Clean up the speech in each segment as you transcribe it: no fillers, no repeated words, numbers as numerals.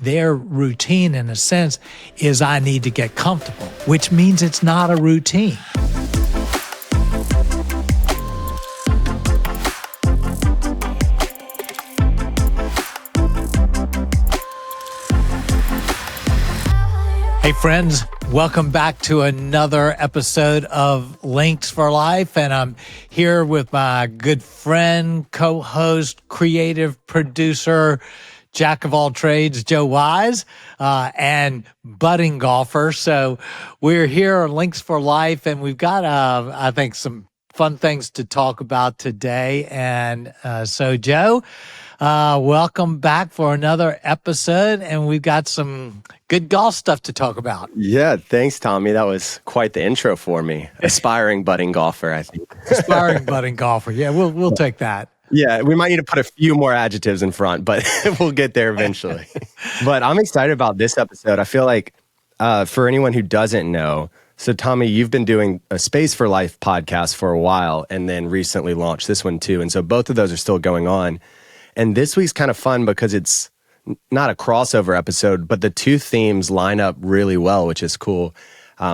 their routine, in a sense, is I need to get comfortable, which means it's not a routine. Hey friends, welcome back to another episode of Links for Life. And I'm here with my good friend, co-host, creative producer, jack of all trades, Joe Wise, and budding golfer. So we're here on Links for Life, and we've got, I think, some fun things to talk about today. And so Joe, welcome back for another episode, and we've got some good golf stuff to talk about. Yeah, thanks, Tommy. That was quite the intro for me. Aspiring budding golfer, I think. Aspiring budding golfer. Yeah, we'll take that. Yeah, we might need to put a few more adjectives in front, but we'll get there eventually. But I'm excited about this episode. I feel like for anyone who doesn't know, so Tommy, you've been doing a Space for Life podcast for a while and then recently launched this one too. And so both of those are still going on. And this week's kind of fun because it's not a crossover episode, but the two themes line up really well, which is cool.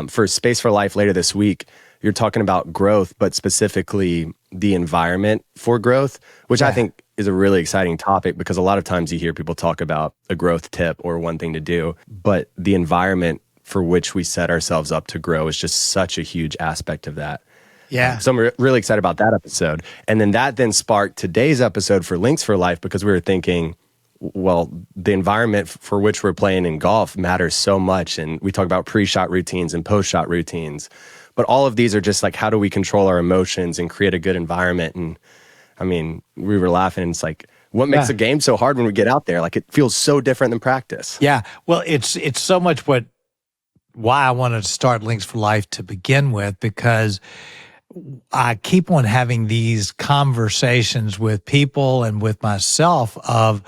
For Space for Life later this week, you're talking about growth, but specifically the environment for growth, which I think is a really exciting topic because a lot of times you hear people talk about a growth tip or one thing to do, but the environment for which we set ourselves up to grow is just such a huge aspect of that. Yeah. So I'm really excited about that episode. And then that then sparked today's episode for Links for Life because we were thinking, well, the environment for which we're playing in golf matters so much. And we talk about pre-shot routines and post-shot routines. But all of these are just like, how do we control our emotions and create a good environment? And I mean, we were laughing. And it's like, what makes a game so hard when we get out there? Like, it feels so different than practice. Yeah. Well, it's so much why I wanted to start Links for Life to begin with, because I keep on having these conversations with people and with myself of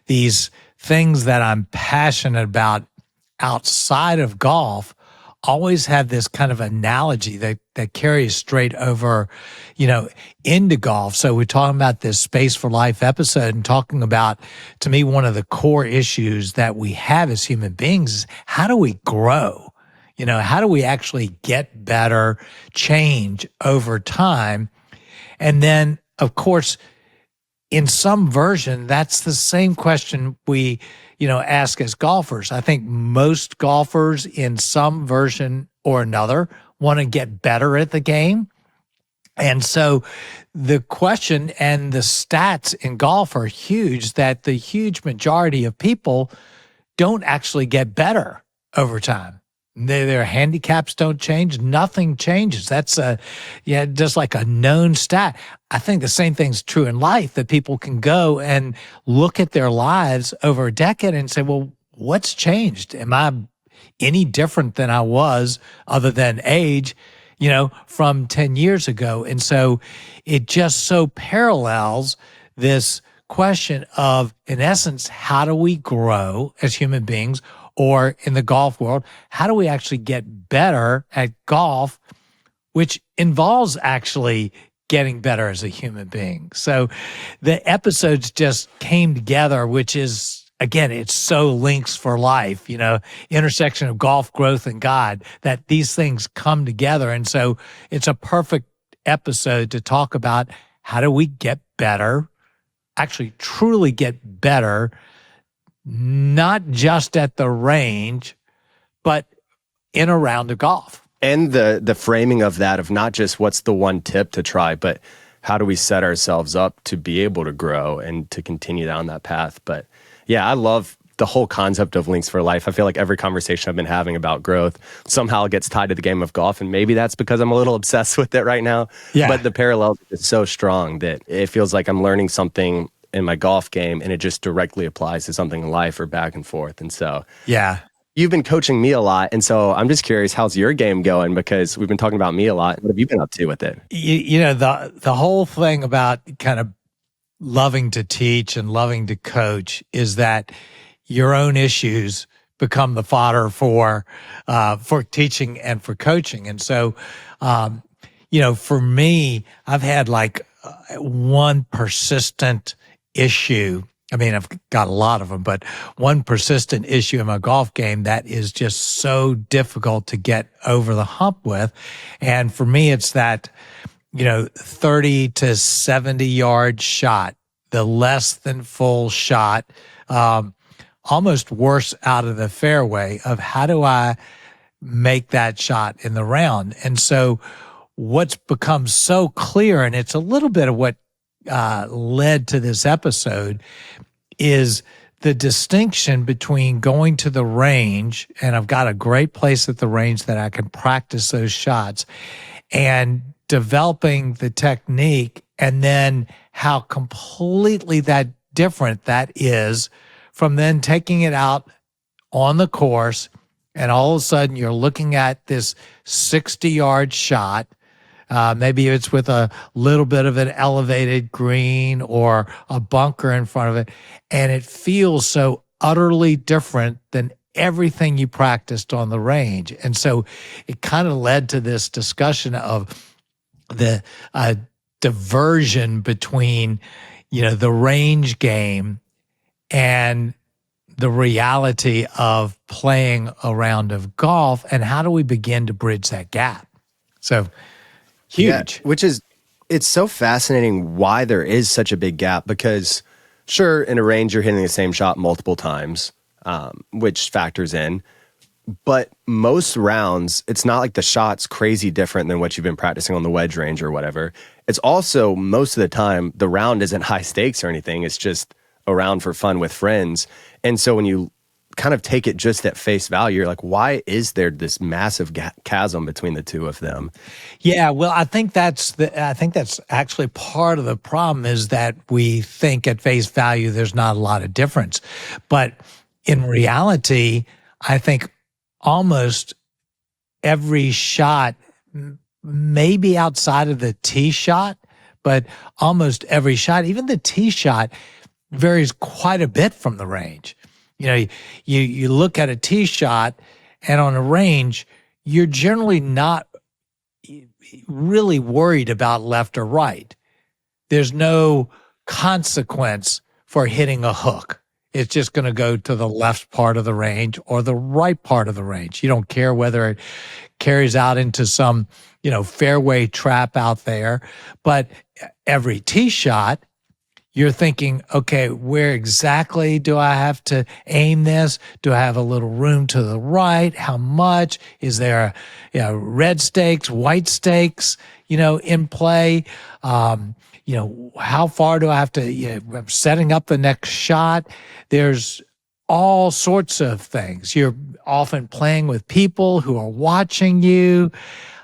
these things that I'm passionate about outside of golf, always have this kind of analogy that carries straight over, into golf. So we're talking about this Space for Life episode and talking about, to me, one of the core issues that we have as human beings is how do we grow? How do we actually get better, change over time? And then, of course, in some version, that's the same question we, ask as golfers. I think most golfers in some version or another want to get better at the game. And so the question and the stats in golf are huge, that the huge majority of people don't actually get better over time. Their handicaps don't change. Nothing changes. That's just like a known stat. I think the same thing's true in life, that people can go and look at their lives over a decade and say, well, what's changed? Am I any different than I was, other than age, from 10 years ago? And so it just so parallels this question of, in essence, how do we grow as human beings? Or in the golf world, how do we actually get better at golf, which involves actually getting better as a human being? So the episodes just came together, which is, again, it's so Links for Life, intersection of golf, growth, and God, that these things come together. And so it's a perfect episode to talk about how do we get better, actually truly get better, not just at the range, but in a round of golf. And the framing of that, of not just what's the one tip to try, but how do we set ourselves up to be able to grow and to continue down that path. But yeah, I love the whole concept of Links for Life. I feel like every conversation I've been having about growth somehow gets tied to the game of golf. And maybe that's because I'm a little obsessed with it right now. Yeah. But the parallels are so strong that it feels like I'm learning something in my golf game and it just directly applies to something in life or back and forth. And so, yeah, you've been coaching me a lot. And so I'm just curious, how's your game going? Because we've been talking about me a lot. What have you been up to with it? The whole thing about kind of loving to teach and loving to coach is that your own issues become the fodder for teaching and for coaching. And so, for me, I've had like one persistent issue I mean, I've got a lot of them, but one persistent issue in my golf game that is just so difficult to get over the hump with. And for me, it's that, 30 to 70 yard shot, the less than full shot, almost worse out of the fairway of how do I make that shot in the round. And so what's become so clear, and it's a little bit of what led to this episode, is the distinction between going to the range, and I've got a great place at the range that I can practice those shots, and developing the technique, and then how completely that different that is from then taking it out on the course, and all of a sudden you're looking at this 60-yard shot. Maybe it's with a little bit of an elevated green or a bunker in front of it, and it feels so utterly different than everything you practiced on the range. And so it kind of led to this discussion of the diversion between, the range game and the reality of playing a round of golf, and how do we begin to bridge that gap? So huge. Yeah, it's so fascinating why there is such a big gap, because sure, in a range, you're hitting the same shot multiple times, which factors in. But most rounds, it's not like the shot's crazy different than what you've been practicing on the wedge range or whatever. It's also, most of the time, the round isn't high stakes or anything. It's just a round for fun with friends. And so when you kind of take it just at face value, you're like, why is there this massive chasm between the two of them? Yeah, well, I think that's actually part of the problem, is that we think at face value there's not a lot of difference. But in reality, I think almost every shot, maybe outside of the tee shot, but almost every shot, even the tee shot, varies quite a bit from the range. You look at a tee shot, and on a range, you're generally not really worried about left or right. There's no consequence for hitting a hook. It's just going to go to the left part of the range or the right part of the range. You don't care whether it carries out into some, fairway trap out there. But every tee shot, you're thinking, okay, where exactly do I have to aim this? Do I have a little room to the right? How much? Is there red stakes, white stakes, in play? How far do I have to, I'm setting up the next shot. There's all sorts of things. You're often playing with people who are watching you.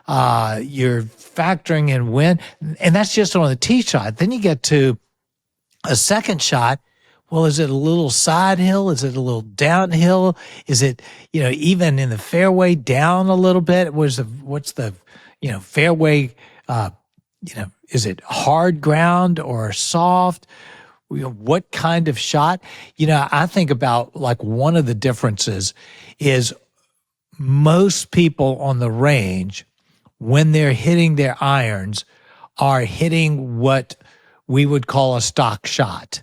You're factoring in wind, and that's just on the tee shot. Then you get to a second shot. Well, is it a little side hill? Is it a little downhill? Is it, even in the fairway down a little bit? What's the fairway, is it hard ground or soft? What kind of shot? I think about, like, one of the differences is most people on the range, when they're hitting their irons, are hitting what we would call a stock shot.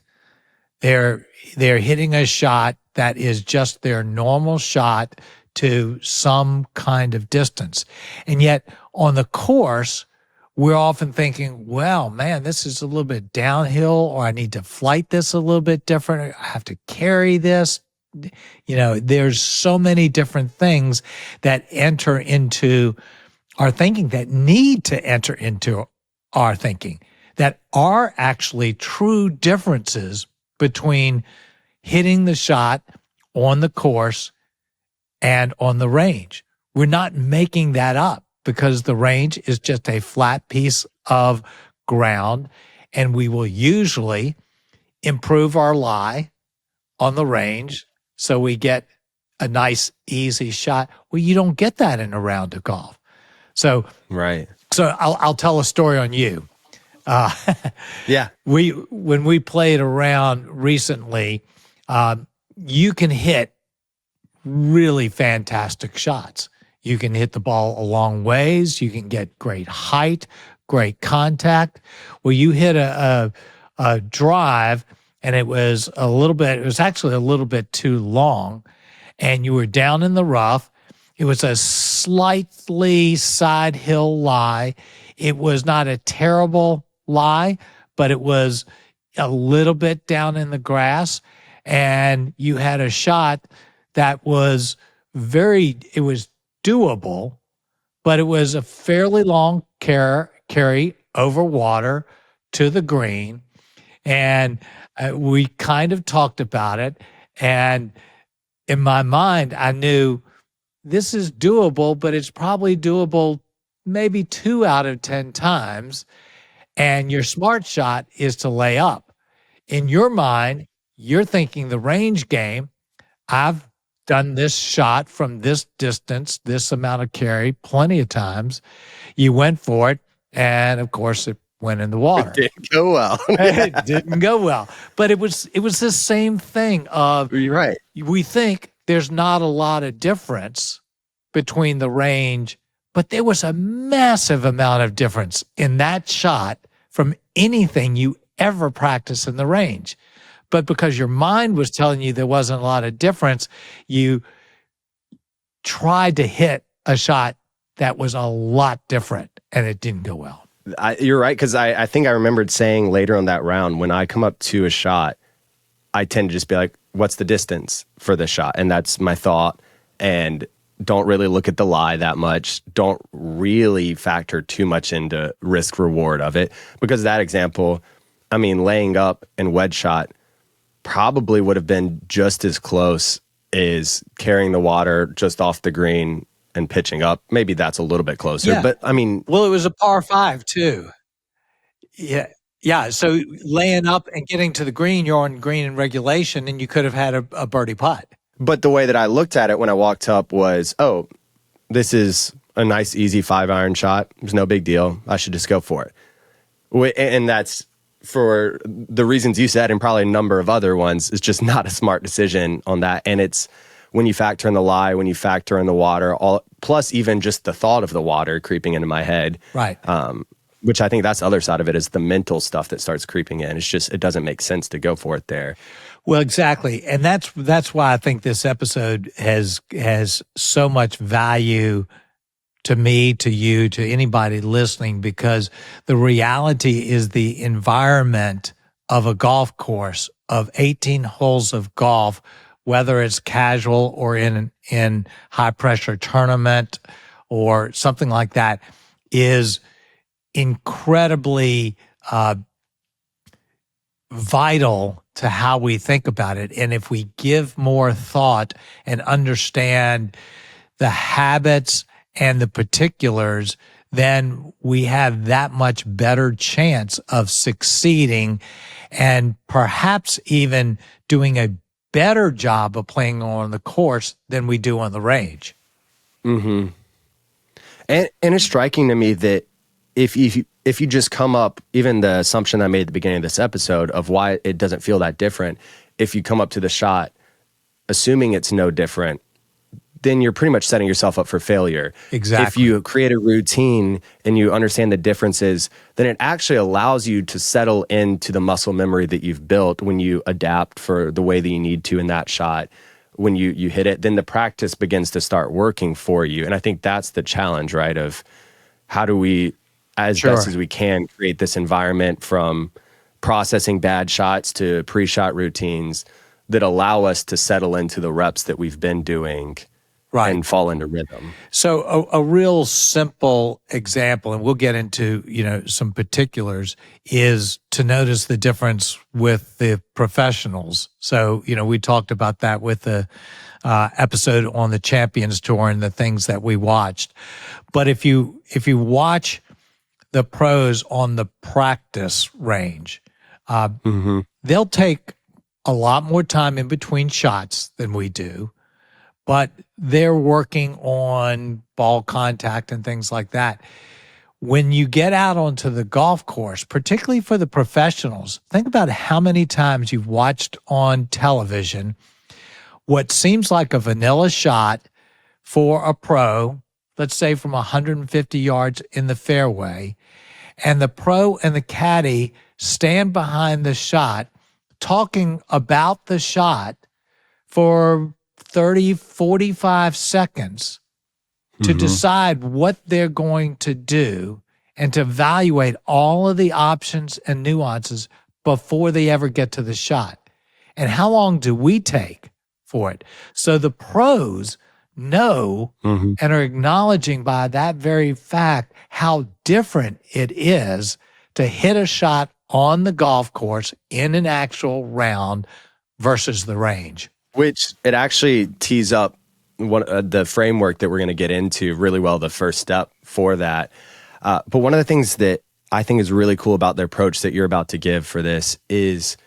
They're hitting a shot that is just their normal shot to some kind of distance. And yet on the course, we're often thinking, well, man, this is a little bit downhill, or I need to flight this a little bit different. I have to carry this. There's so many different things that enter into our thinking, that need to enter into our thinking, that are actually true differences between hitting the shot on the course and on the range. We're not making that up, because the range is just a flat piece of ground, and we will usually improve our lie on the range so we get a nice, easy shot. Well, you don't get that in a round of golf. So, right. So I'll tell a story on you. Yeah. When we played around recently, you can hit really fantastic shots. You can hit the ball a long ways. You can get great height, great contact. Well, you hit a drive, and it was actually a little bit too long, and you were down in the rough. It was a slightly side hill lie. It was not a terrible lie, but it was a little bit down in the grass. And you had a shot that was it was doable, but it was a fairly long carry over water to the green. And we kind of talked about it. And in my mind, I knew this is doable, but it's probably doable maybe 2 out of 10 times. And your smart shot is to lay up. In your mind, you're thinking the range game. I've done this shot from this distance, this amount of carry, plenty of times. You went for it, and of course, it went in the water. It didn't go well. It didn't go well. But it was the same thing of, You're right. we think there's not a lot of difference between the range, but there was a massive amount of difference in that shot from anything you ever practice in the range. But because your mind was telling you there wasn't a lot of difference, you tried to hit a shot that was a lot different, and it didn't go well. You're right, because I think I remembered saying later on that round, when I come up to a shot, I tend to just be like, what's the distance for this shot? And that's my thought, and don't really look at the lie that much. Don't really factor too much into risk reward of it, because that example, I mean, laying up and wedge shot probably would have been just as close as carrying the water just off the green and pitching up. Maybe that's a little bit closer, Yeah. but I mean, Well, it was a par 5 too. Yeah. Yeah. So laying up and getting to the green, you're on green in regulation, and you could have had a birdie putt. but the way that I looked at it when I walked up was, oh, this is a nice, easy 5-iron shot. There's no big deal. I should just go for it. And that's, for the reasons you said, and probably a number of other ones, it's just not a smart decision on that. And it's when you factor in the lie, when you factor in the water, plus even just the thought of the water creeping into my head. Right. Which I think that's the other side of it, is the mental stuff that starts creeping in. It's just, it doesn't make sense to go for it there. Well, exactly. And that's why I think this episode has so much value to me, to you, to anybody listening, because the reality is the environment of a golf course of 18 holes of golf, whether it's casual or in high pressure tournament or something like that, is incredibly vital to how we think about it. And if we give more thought and understand the habits and the particulars, then we have that much better chance of succeeding and perhaps even doing a better job of playing on the course than we do on the range. Mm-hmm. And it's striking to me that if you just come up, even the assumption I made at the beginning of this episode of why it doesn't feel that different, if you come up to the shot assuming it's no different, then you're pretty much setting yourself up for failure. Exactly. If you create a routine and you understand the differences, then it actually allows you to settle into the muscle memory that you've built when you adapt for the way that you need to in that shot. When you hit it, then the practice begins to start working for you. And I think that's the challenge, right? Of how do we, as best as we can, create this environment from processing bad shots to pre-shot routines that allow us to settle into the reps that we've been doing. Right. And fall into rhythm. So a real simple example, and we'll get into, some particulars, is to notice the difference with the professionals. So, we talked about that with the episode on the Champions Tour and the things that we watched. But if you watch the pros on the practice range, they'll take a lot more time in between shots than we do. But they're working on ball contact and things like that. When you get out onto the golf course, particularly for the professionals, think about how many times you've watched on television what seems like a vanilla shot for a pro, let's say from 150 yards in the fairway, and the pro and the caddy stand behind the shot talking about the shot for 30, 45 seconds to decide what they're going to do and to evaluate all of the options and nuances before they ever get to the shot. And how long do we take for it? So the pros know and are acknowledging by that very fact how different it is to hit a shot on the golf course in an actual round versus the range. Which it actually tees up the framework that we're going to get into really well, the first step for that. But one of the things that I think is really cool about the approach that you're about to give for this is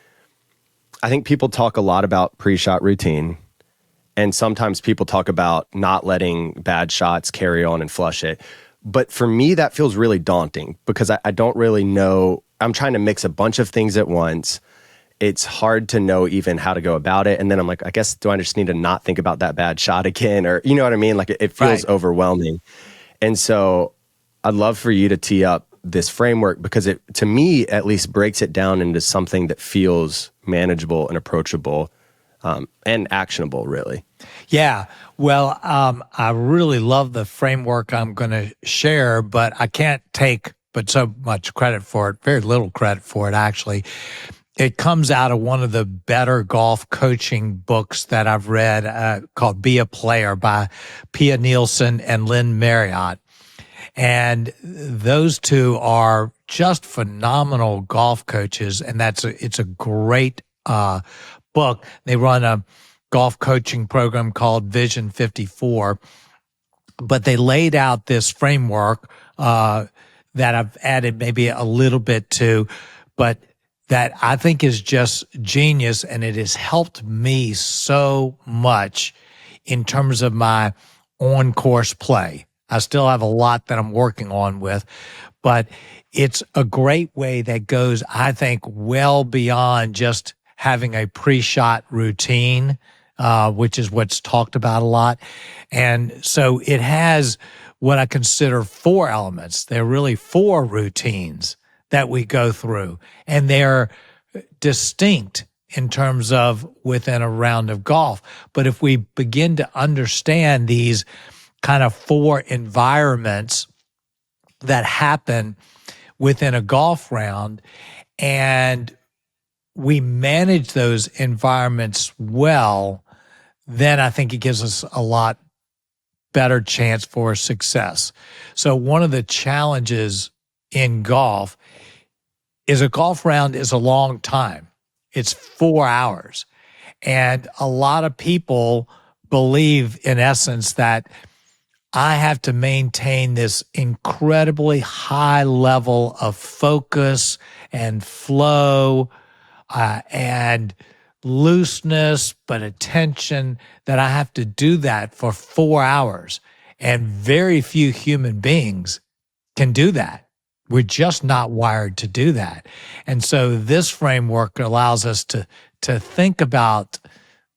I think people talk a lot about pre-shot routine, and sometimes people talk about not letting bad shots carry on and flush it. But for me, that feels really daunting because I don't really know. I'm trying to mix a bunch of things at once. It's hard to know even how to go about it. And then I'm like, I guess, do I just need to not think about that bad shot again? Or, you know what I mean? Like it feels overwhelming. And so I'd love for you to tee up this framework because it, to me, at least breaks it down into something that feels manageable and approachable and actionable, really. Yeah. Well, I really love the framework I'm going to share, but I can't take but so much credit for it, very little credit for it, actually. It comes out of one of the better golf coaching books that I've read called Be a Player by Pia Nilsson and Lynn Marriott. And those two are just phenomenal golf coaches. And it's a great book. They run a golf coaching program called Vision 54. But they laid out this framework that I've added maybe a little bit to, but that I think is just genius, and it has helped me so much in terms of my on-course play. I still have a lot that I'm working on with, but it's a great way that goes, I think, well beyond just having a pre-shot routine, which is what's talked about a lot. And so it has what I consider 4 elements. They're really 4 routines that we go through, and they're distinct in terms of within a round of golf. But if we begin to understand these kind of 4 environments that happen within a golf round, and we manage those environments well, then I think it gives us a lot better chance for success. So one of the challenges in golf is a golf round is a long time. It's 4 hours. And a lot of people believe, in essence, that I have to maintain this incredibly high level of focus and flow and looseness, but attention, that I have to do that for 4 hours. And very few human beings can do that. We're just not wired to do that. And so this framework allows us to think about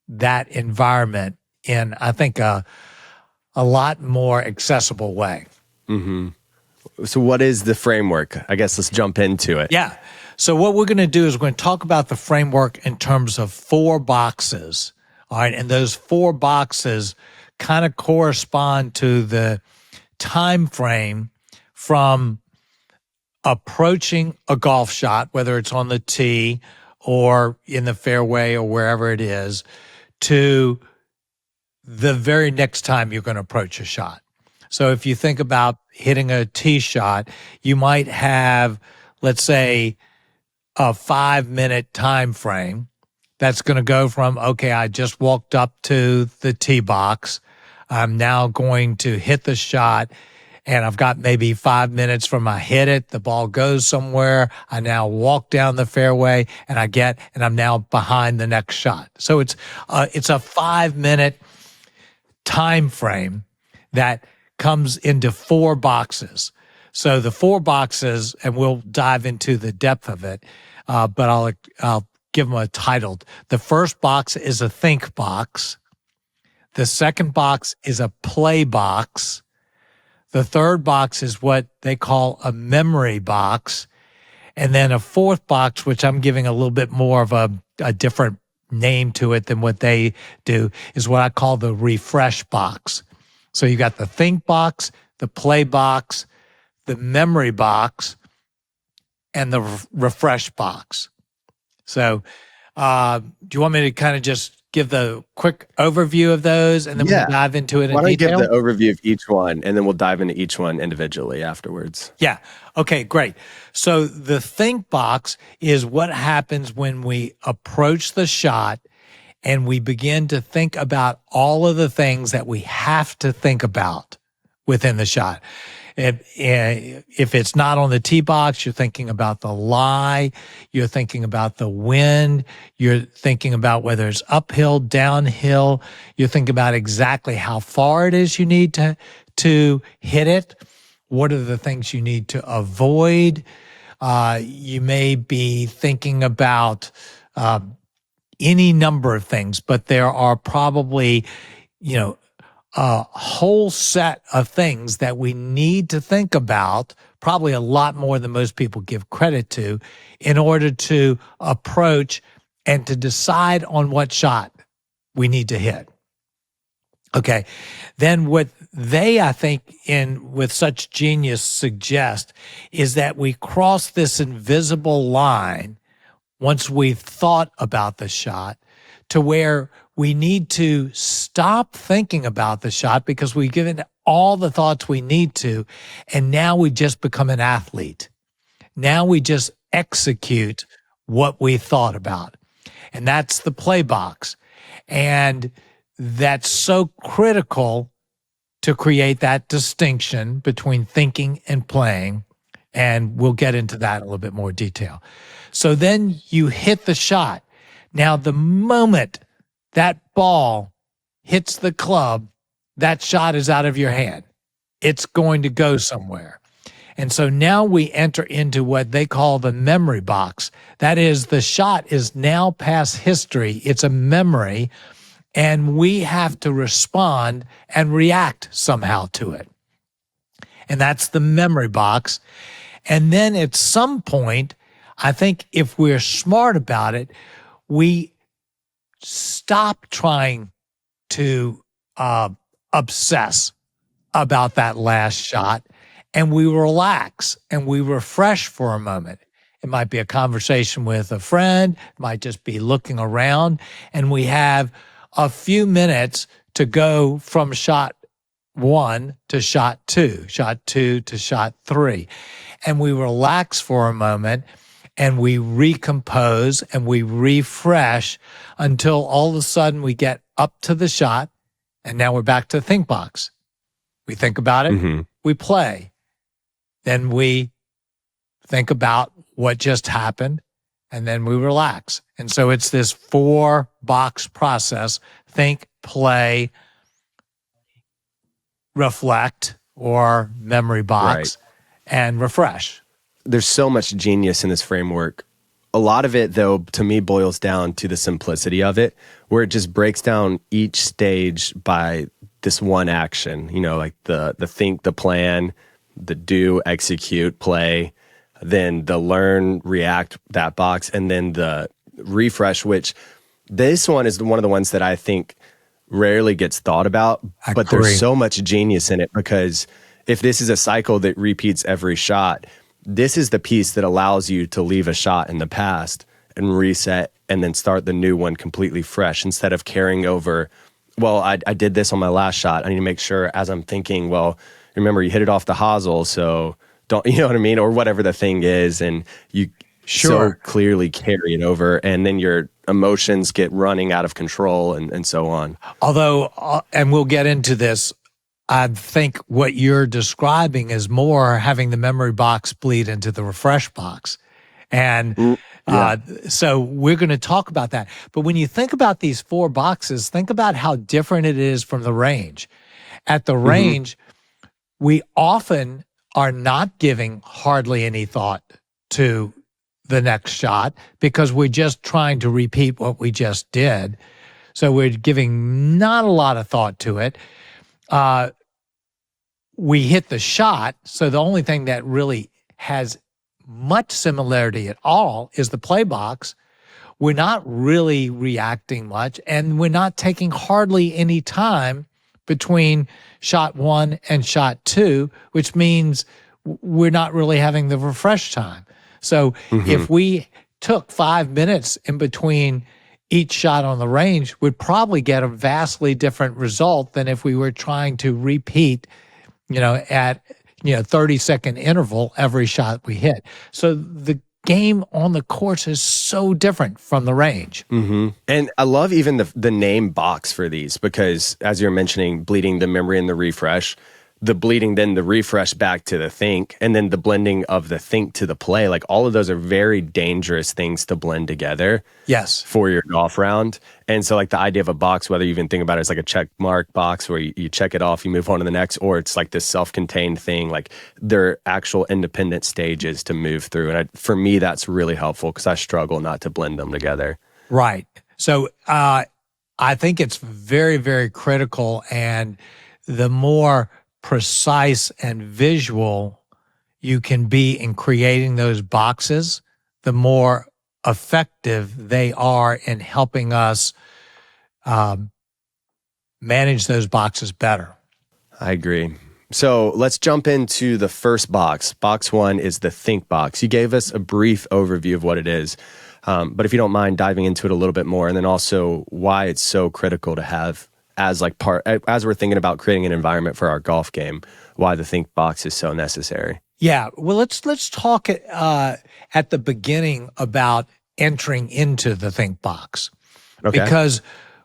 that environment in, I think, a lot more accessible way. So what is the framework? I guess let's jump into it. Yeah. So what we're going to do is we're going to talk about the framework in terms of 4 boxes. All right. And those 4 boxes kind of correspond to the time frame from approaching a golf shot, whether it's on the tee or in the fairway or wherever it is, to the very next time you're going to approach a shot. So if you think about hitting a tee shot, you might have, let's say, a 5-minute time frame that's going to go from, okay, I just walked up to the tee box. I'm now going to hit the shot, and I've got maybe 5 minutes from I hit it, the ball goes somewhere, I now walk down the fairway, and I'm now behind the next shot. So it's a 5-minute time frame that comes into 4 boxes. So the 4 boxes, and we'll dive into the depth of it, but I'll give them a title. The first box is a think box. The second box is a play box. The third box is what they call a memory box. And then a 4th box, which I'm giving a little bit more of a a different name to it than what they do, is what I call the refresh box. So you got the think box, the play box, the memory box, and the refresh box. So do you want me to kind of just give the quick overview of those, and then we'll Yeah. dive into it in Why don't you give detail? the overview of each one, and then we'll dive into each one individually afterwards. Yeah. Okay, great. So the think box is what happens when we approach the shot and we begin to think about all of the things that we have to think about within the shot. If it's not on the tee box, you're thinking about the lie, you're thinking about the wind, you're thinking about whether it's uphill, downhill, you're thinking about exactly how far it is you need to hit it. What are the things you need to avoid? You may be thinking about any number of things, but there are probably, a whole set of things that we need to think about, probably a lot more than most people give credit to, in order to approach and to decide on what shot we need to hit. Okay. Then what they, I think, with such genius suggest is that we cross this invisible line once we've thought about the shot to where we need to stop thinking about the shot because we've given all the thoughts we need to, and now we just become an athlete. Now we just execute what we thought about. And that's the play box. And that's so critical to create that distinction between thinking and playing. And we'll get into that in a little bit more detail. So then you hit the shot. Now, the moment that ball hits the club, that shot is out of your hand. It's going to go somewhere. And so now we enter into what they call the memory box. That is, the shot is now past history. It's a memory, and we have to respond and react somehow to it. And that's the memory box. And then at some point, I think if we're smart about it, we stop trying to obsess about that last shot, and we relax and we refresh for a moment. It might be a conversation with a friend, it might just be looking around, and we have a few minutes to go from shot 1 to shot 2 to shot 3. And we relax for a moment, and we recompose and we refresh until all of a sudden we get up to the shot, and now we're back to the think box. We think about it, we play. Then we think about what just happened, and then we relax. And so it's this 4-box process: think, play, reflect, or memory box, and refresh. There's so much genius in this framework. A lot of it, though, to me boils down to the simplicity of it, where it just breaks down each stage by this one action, like the think, the plan, the do, execute, play, then the learn, react, that box, and then the refresh, which this one is one of the ones that I think rarely gets thought about, but there's so much genius in it, because if this is a cycle that repeats every shot, this is the piece that allows you to leave a shot in the past and reset and then start the new one completely fresh, instead of carrying over, well, I did this on my last shot. I need to make sure, as I'm thinking, well, remember you hit it off the hosel, so don't, you know what I mean? Or whatever the thing is. And you so clearly carry it over, and then your emotions get running out of control and so on. Although, and we'll get into this, I think what you're describing is more having the memory box bleed into the refresh box. And so we're going to talk about that. But when you think about these 4 boxes, think about how different it is from the range. At the range, we often are not giving hardly any thought to the next shot because we're just trying to repeat what we just did. So we're giving not a lot of thought to it. We hit the shot, so the only thing that really has much similarity at all is the play box, we're not really reacting much, and we're not taking hardly any time between shot 1 and shot 2, which means we're not really having the refresh time. So if we took 5 minutes in between each shot on the range, we'd probably get a vastly different result than if we were trying to repeat, at 30-second interval every shot we hit. So the game on the course is so different from the range. And I love even the name box for these, because as you're mentioning, bleeding the memory and the refresh, the bleeding, then the refresh back to the think, and then the blending of the think to the play, like all of those are very dangerous things to blend together. Yes. For your golf round. And so like the idea of a box, whether you even think about it as like a check mark box where you check it off, you move on to the next, or it's like this self-contained thing, like they're actual independent stages to move through. And for me, that's really helpful because I struggle not to blend them together. Right. So I think it's very, very critical. And the more precise and visual you can be in creating those boxes, the more effective they are in helping us manage those boxes better. I agree. So let's jump into the first box. Box 1 is the think box. You gave us a brief overview of what it is, but if you don't mind diving into it a little bit more, and then also why it's so critical to have as we're thinking about creating an environment for our golf game, why the think box is so necessary. Yeah, well, let's talk at the beginning about entering into the think box, because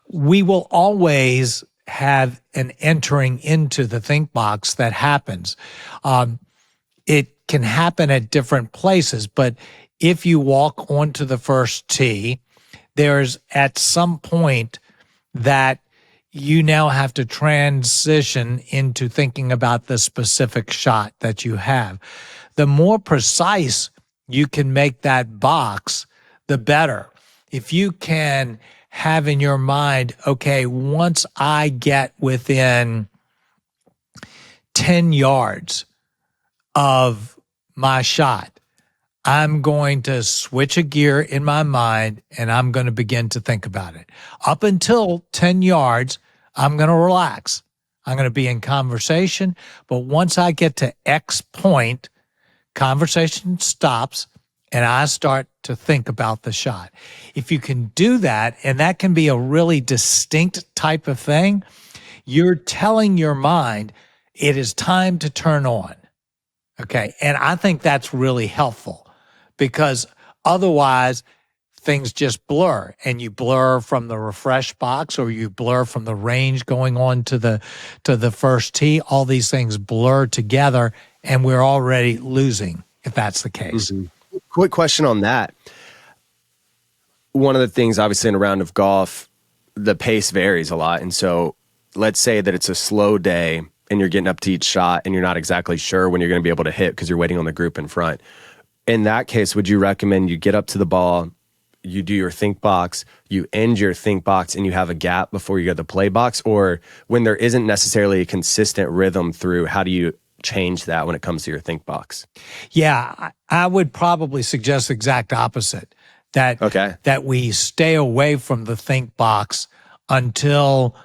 we will always have an entering into the think box that happens. It can happen at different places, but if you walk onto the first tee, there's at some point that you now have to transition into thinking about the specific shot that you have. The more precise you can make that box, the better. If you can have in your mind, okay, once I get within 10 yards of my shot, I'm going to switch a gear in my mind and I'm going to begin to think about it. Up until 10 yards, I'm going to relax. I'm going to be in conversation. But once I get to X point, conversation stops and I start to think about the shot. If you can do that, and that can be a really distinct type of thing, you're telling your mind it is time to turn on. Okay. And I think that's really helpful, because otherwise things just blur, and you blur from the refresh box, or you blur from the range going on to the first tee. All these things blur together and we're already losing if that's the case. Quick question on that. One of the things, obviously, in a round of golf, the pace varies a lot. And so let's say that it's a slow day and you're getting up to each shot and you're not exactly sure when you're going to be able to hit because you're waiting on the group in front. In that case, would you recommend you get up to the ball, you do your think box, you end your think box, and you have a gap before you go to the play box? Or when there isn't necessarily a consistent rhythm through, how do you change that when it comes to your think box? Yeah, I would probably suggest the exact opposite, that we stay away from the think box until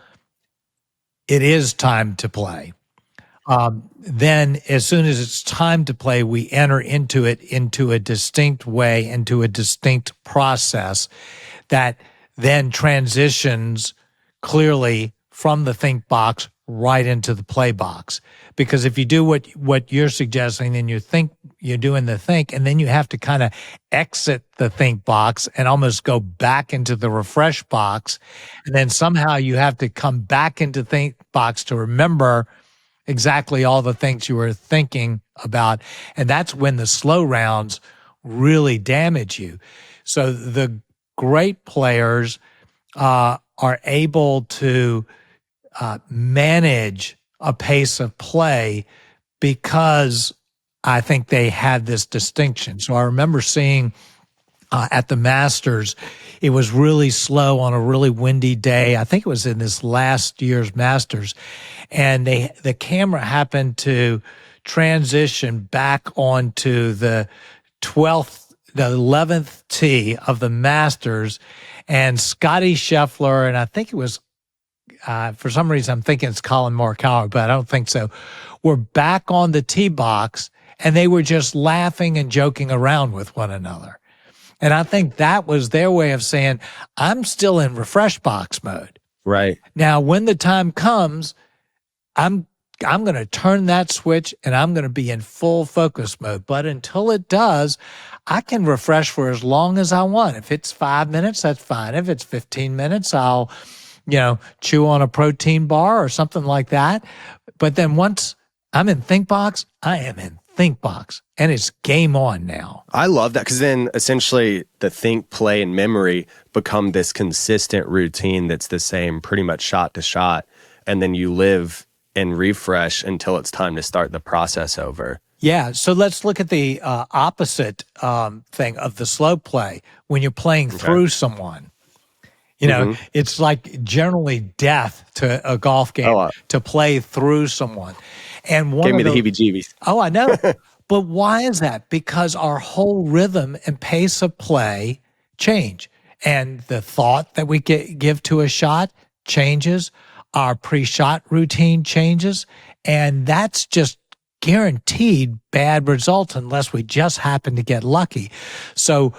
it is time to play. Then as soon as it's time to play, we enter into it into a distinct way, into a distinct process that then transitions clearly from the think box right into the play box. Because if you do what you're suggesting, then you're doing the think, and then you have to kind of exit the think box and almost go back into the refresh box. And then somehow you have to come back into think box to remember exactly all the things you were thinking about. And that's when the slow rounds really damage you. So the great players are able to manage a pace of play because I think they had this distinction. So I remember seeing at the Masters, it was really slow on a really windy day. I think it was in this last year's Masters. And the camera happened to transition back onto the 12th the 11th tee of the Masters, and Scotty Scheffler, and I think it was, for some reason, I'm thinking it's Colin Morikawa, but I don't think so, were back on the tee box, and they were just laughing and joking around with one another. And I think that was their way of saying, I'm still in refresh box mode. Right. Now, when the time comes, I'm going to turn that switch and I'm going to be in full focus mode. But until it does, I can refresh for as long as I want. If it's 5 minutes, that's fine. If it's 15 minutes, I'll, chew on a protein bar or something like that. But then once I'm in think box, I am in think box, and it's game on now. I love that, because then essentially the think, play, and memory become this consistent routine that's the same pretty much shot to shot. And then you live and refresh until it's time to start the process over. Yeah, so let's look at the opposite thing of the slow play when you're playing through someone. It's like generally death to a golf game to play through someone. And one gave me the heebie-jeebies. Oh, I know. But why is that? Because our whole rhythm and pace of play change. And the thought that we give to a shot changes. Our pre-shot routine changes. And that's just guaranteed bad results unless we just happen to get lucky. So,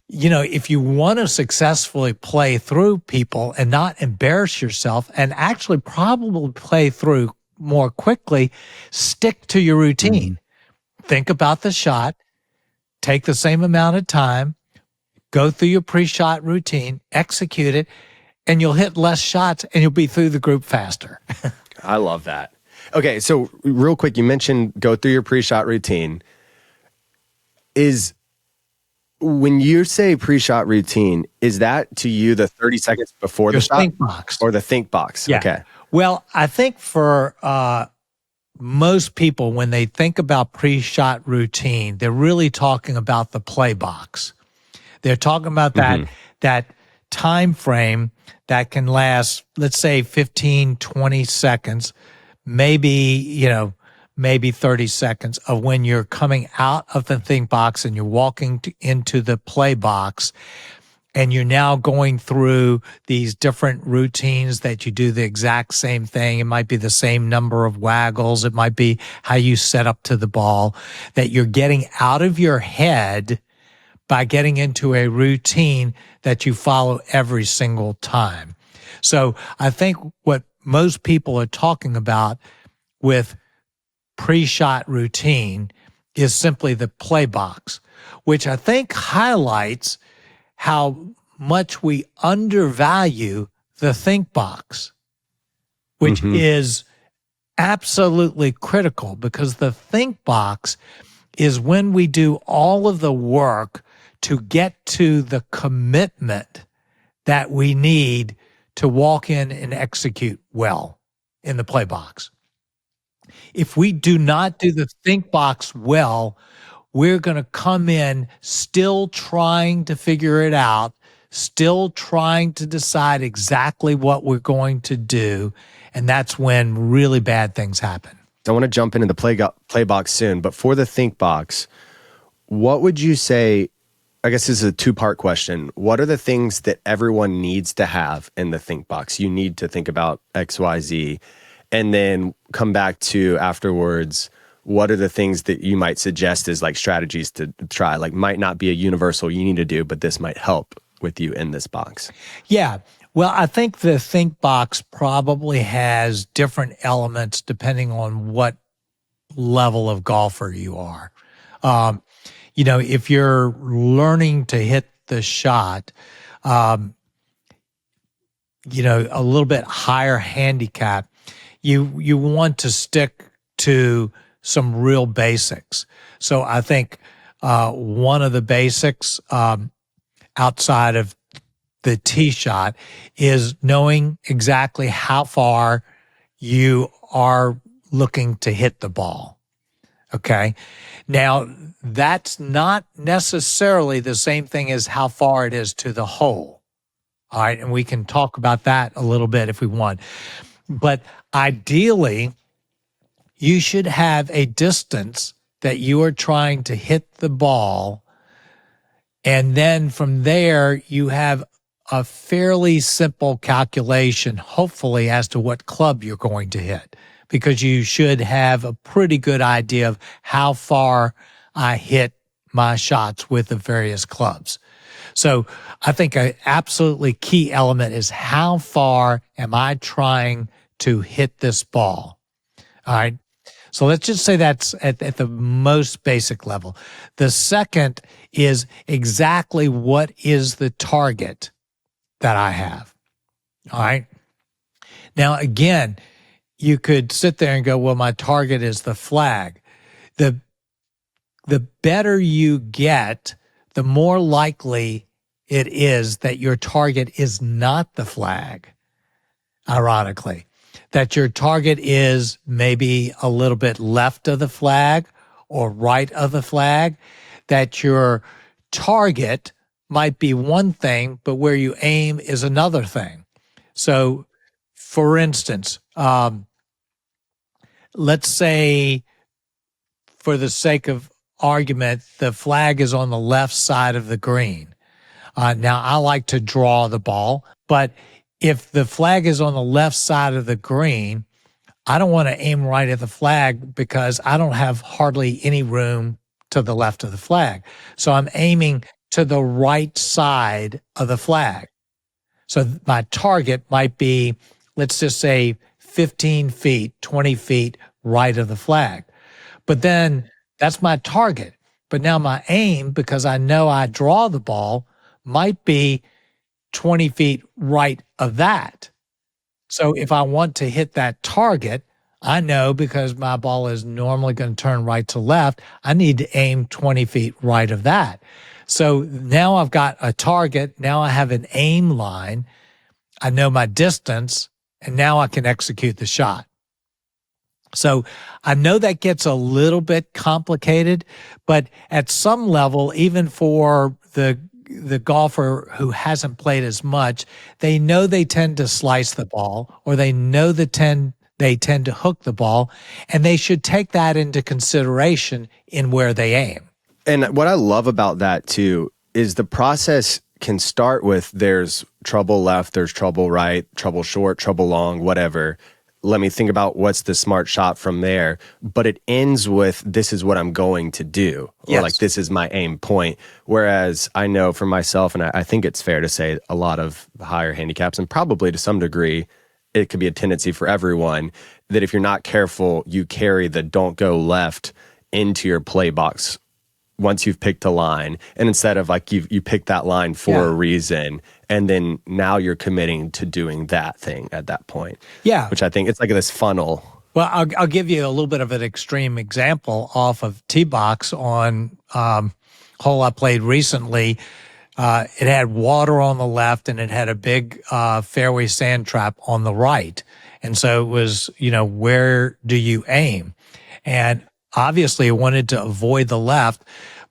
if you want to successfully play through people and not embarrass yourself and actually probably play through more quickly, stick to your routine. Think about the shot, take the same amount of time, go through your pre-shot routine, execute it, and you'll hit less shots and you'll be through the group faster. I love that. Okay, so real quick, you mentioned go through your pre-shot routine. When you say pre-shot routine, is that to you the 30 seconds before the shot? Think box. Or the think box? Yeah. Okay. Well, I think for most people, when they think about pre-shot routine, they're really talking about the play box. They're talking about that time frame that can last, let's say, 15, 20 seconds, maybe 30 seconds of when you're coming out of the think box and you're walking into the play box. And you're now going through these different routines that you do the exact same thing. It might be the same number of waggles. It might be how you set up to the ball, that you're getting out of your head by getting into a routine that you follow every single time. So I think what most people are talking about with pre-shot routine is simply the play box, which I think highlights how much we undervalue the think box, which is absolutely critical, because the think box is when we do all of the work to get to the commitment that we need to walk in and execute well in the play box. If we do not do the think box well, we're going to come in still trying to figure it out, still trying to decide exactly what we're going to do, and that's when really bad things happen. I want to jump into the play box soon, but for the think box, what would you say, I guess this is a two-part question, what are the things that everyone needs to have in the think box? You need to think about X, Y, Z, and then come back to afterwards, what are the things that you might suggest as like strategies to try? Like might not be a universal you need to do, but this might help with you in this box. Yeah. Well, I think the think box probably has different elements depending on what level of golfer you are. If you're learning to hit the shot, a little bit higher handicap, you want to stick to some real basics. So I think one of the basics outside of the tee shot is knowing exactly how far you are looking to hit the ball. Okay. Now, that's not necessarily the same thing as how far it is to the hole. All right. And we can talk about that a little bit if we want. But ideally, you should have a distance that you are trying to hit the ball And then from there, you have a fairly simple calculation, hopefully, as to what club you're going to hit, because you should have a pretty good idea of how far I hit my shots with the various clubs. So I think an absolutely key element is how far am I trying to hit this ball? All right. So let's just say that's at the most basic level. The second is exactly what is the target that I have. All right. Now, again, you could sit there and go, well, my target is the flag. The better you get, the more likely it is that your target is not the flag, ironically, that your target is maybe a little bit left of the flag or right of the flag, that your target might be one thing, but where you aim is another thing. So, for instance, let's say, for the sake of argument, the flag is on the left side of the green. Now, I like to draw the ball, but if the flag is on the left side of the green, I don't want to aim right at the flag because I don't have hardly any room to the left of the flag. So I'm aiming to the right side of the flag. So my target might be, let's just say 15 feet, 20 feet right of the flag. But then that's my target. But now my aim, because I know I draw the ball, might be 20 feet right of that. So if I want to hit that target, I know because my ball is normally going to turn right to left, I need to aim 20 feet right of that. So now I've got a target. Now I have an aim line. I know my distance, and now I can execute the shot. So I know that gets a little bit complicated, but at some level, even for the golfer who hasn't played as much, they know they tend to slice the ball, or they know they tend to hook the ball, and they should take that into consideration in where they aim. And what I love about that too is the process can start with there's trouble left, there's trouble right, trouble short, trouble long, whatever. Let me think about what's the smart shot from there. But it ends with, this is what I'm going to do. Or like, this is my aim point. Whereas I know for myself, and I think it's fair to say a lot of higher handicaps, and probably to some degree, it could be a tendency for everyone, that if you're not careful, you carry the don't go left into your play box once you've picked a line. And instead of like, you picked that line for a reason, and then now you're committing to doing that thing at that point. Yeah. Which I think it's like this funnel. Well, I'll give you a little bit of an extreme example off of tee box on hole I played recently. It had water on the left, and it had a big fairway sand trap on the right. And so it was, where do you aim? And obviously I wanted to avoid the left,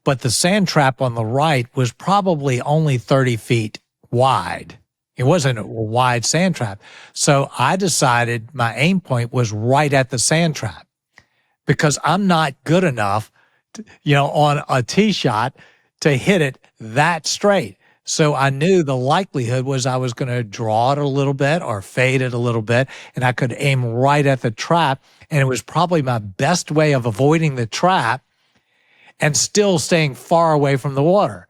but the sand trap on the right was probably only 30 feet wide. It wasn't a wide sand trap. So I decided my aim point was right at the sand trap, because I'm not good enough, on a tee shot to hit it that straight. So I knew the likelihood was I was going to draw it a little bit or fade it a little bit, and I could aim right at the trap. And it was probably my best way of avoiding the trap and still staying far away from the water.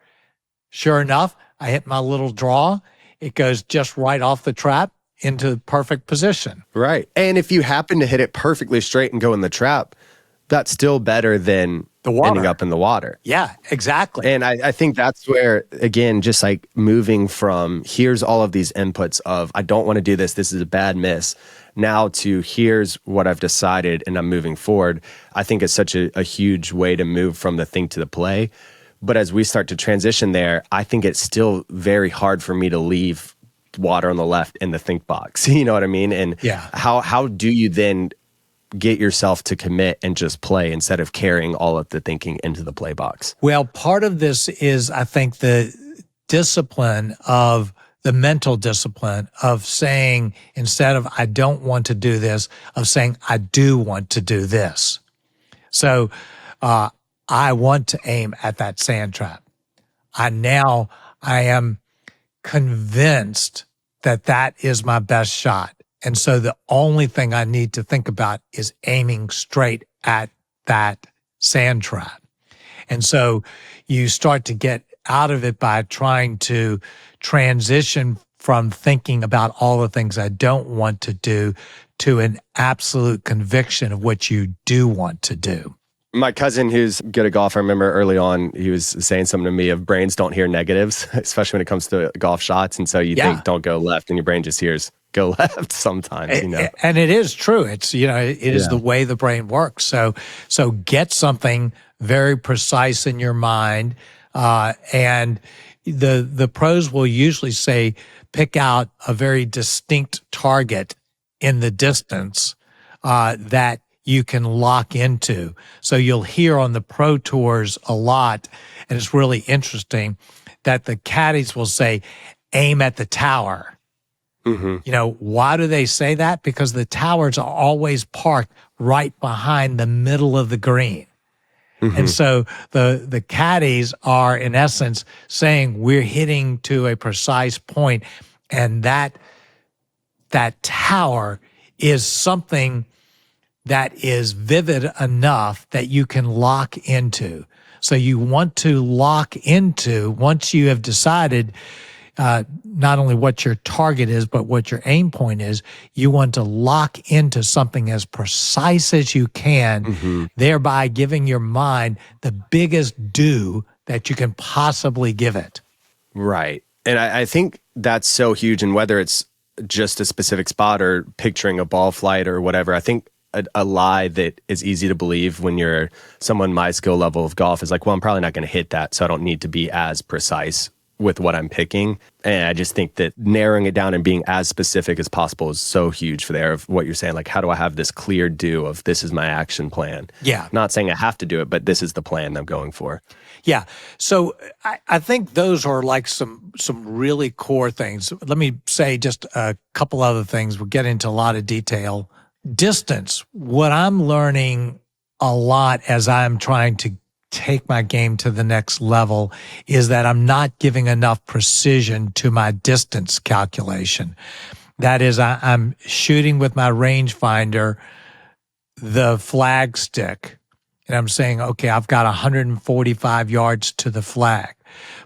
Sure enough, I hit my little draw. It goes just right off the trap into perfect position. Right. And if you happen to hit it perfectly straight and go in the trap, that's still better than ending up in the water. Yeah, exactly. And I think that's where, again, just like moving from here's all of these inputs of I don't want to do this, this is a bad miss, now to here's what I've decided and I'm moving forward, I think it's such a huge way to move from the think to the play. But as we start to transition there, I think it's still very hard for me to leave water on the left in the think box. You know what I mean? And how do you then get yourself to commit and just play instead of carrying all of the thinking into the play box? Well, part of this is, I think, the discipline of the mental discipline of saying, instead of I don't want to do this, of saying I do want to do this. So I want to aim at that sand trap. I am convinced that that is my best shot. And so the only thing I need to think about is aiming straight at that sand trap. And so you start to get out of it by trying to transition from thinking about all the things I don't want to do to an absolute conviction of what you do want to do. My cousin who's good at golf, I remember early on, he was saying something to me of brains don't hear negatives, especially when it comes to golf shots. And so you think don't go left and your brain just hears go left sometimes, you know. And it is true. It's, you know, it is the way the brain works. So get something very precise in your mind. And the pros will usually say, pick out a very distinct target in the distance that you can lock into. So you'll hear on the pro tours a lot, and it's really interesting that the caddies will say, aim at the tower. You know, why do they say that? Because the towers are always parked right behind the middle of the green. And so the caddies are, in essence, saying we're hitting to a precise point, and that tower is something that is vivid enough that you can lock into. So you want to lock into, once you have decided not only what your target is, but what your aim point is, you want to lock into something as precise as you can, thereby giving your mind the biggest due that you can possibly give it. Right. And I think that's so huge. And whether it's just a specific spot or picturing a ball flight or whatever, I think a lie that is easy to believe when you're someone my skill level of golf is like, well, I'm probably not going to hit that, so I don't need to be as precise with what I'm picking. And I just think that narrowing it down and being as specific as possible is so huge for there of what you're saying. Like, how do I have this clear do of this is my action plan? Yeah. Not saying I have to do it, but this is the plan I'm going for. Yeah. So I think those are like some really core things. Let me say just a couple other things. We'll get into a lot of detail. Distance. What I'm learning a lot as I'm trying to take my game to the next level is that I'm not giving enough precision to my distance calculation. That is, I'm shooting with my rangefinder, the flag stick, and I'm saying, okay, I've got 145 yards to the flag.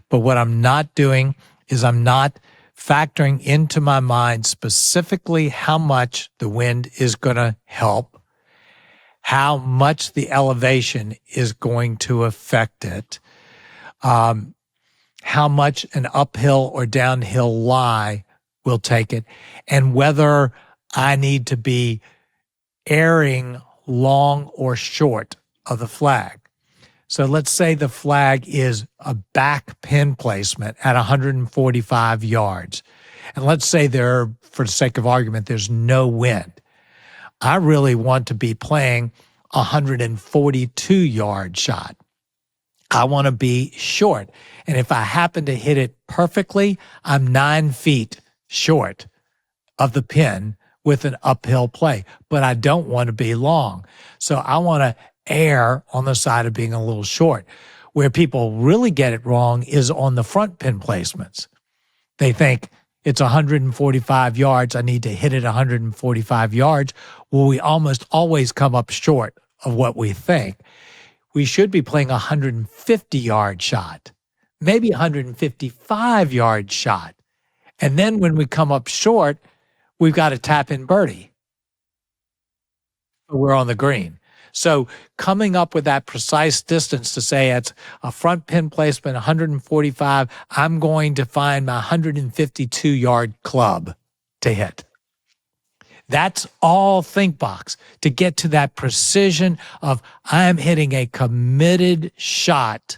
But what I'm not doing is I'm not factoring into my mind specifically how much the wind is going to help, how much the elevation is going to affect it, how much an uphill or downhill lie will take it, and whether I need to be airing long or short of the flag. So let's say the flag is a back pin placement at 145 yards. And let's say there, for the sake of argument, there's no wind. I really want to be playing a 142-yard shot. I want to be short. And if I happen to hit it perfectly, I'm 9 feet short of the pin with an uphill play. But I don't want to be long. So I want to err on the side of being a little short. Where people really get it wrong is on the front pin placements. They think it's 145 yards. I need to hit it 145 yards. Well, we almost always come up short of what we think. We should be playing a 150-yard shot, maybe a 155-yard shot. And then when we come up short, we've got to tap in birdie. We're on the green. So coming up with that precise distance to say it's a front pin placement, 145, I'm going to find my 152-yard club to hit. That's all think box to get to that precision of I'm hitting a committed shot,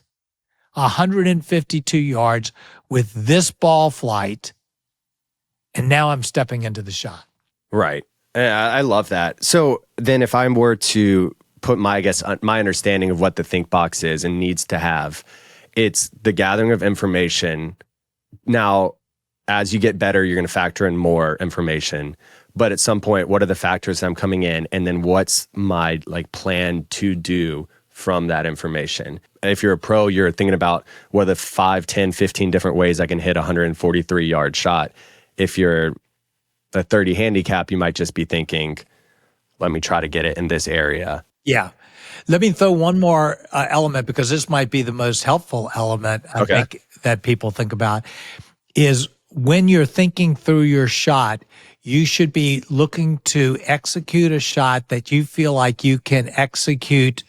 152 yards with this ball flight, and now I'm stepping into the shot. Right. I love that. So then if I were to put my understanding of what the think box is and needs to have, it's the gathering of information. Now, as you get better, you're going to factor in more information. But at some point, what are the factors that I'm coming in? And then what's my plan to do from that information. If you're a pro, you're thinking about what are the 5, 10, 15 different ways I can hit a 143-yard shot. If you're a 30 handicap, you might just be thinking, let me try to get it in this area. Yeah. Let me throw one more element, because this might be the most helpful element I think that people think about, is when you're thinking through your shot, you should be looking to execute a shot that you feel like you can execute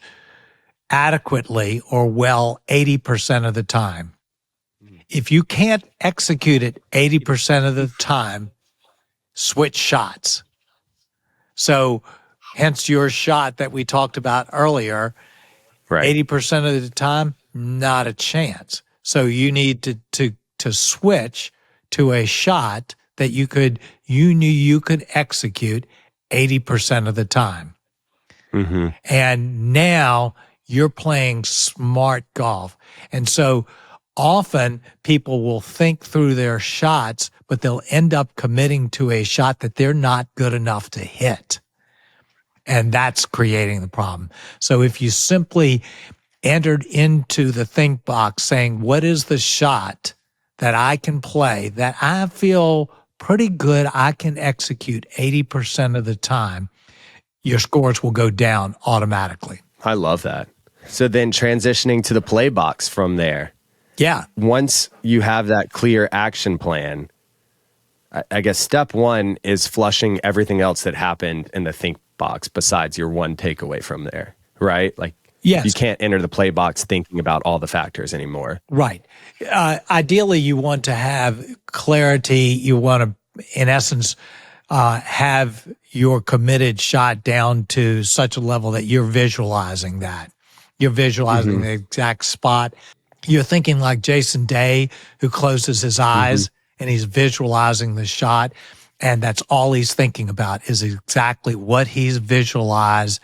adequately or well 80% of the time. If you can't execute it 80% of the time, switch shots. So hence your shot that we talked about earlier, Right. 80% of the time, not a chance. So you need to switch to a shot that you knew you could execute 80% of the time. Mm-hmm. And now you're playing smart golf. And so often people will think through their shots, but they'll end up committing to a shot that they're not good enough to hit. And that's creating the problem. So if you simply entered into the think box saying, what is the shot that I can play that I feel pretty good I can execute 80% of the time, your scores will go down automatically. I love that. So then transitioning to the play box from there. Yeah. Once you have that clear action plan, I guess step one is flushing everything else that happened in the think box besides your one takeaway from there, right? Like, yes, you can't enter the play box thinking about all the factors anymore. Right. Ideally, you want to have clarity. You want to, in essence, have your committed shot down to such a level that you're visualizing that. You're visualizing the exact spot. You're thinking like Jason Day, who closes his eyes and he's visualizing the shot. And that's all he's thinking about is exactly what he's visualized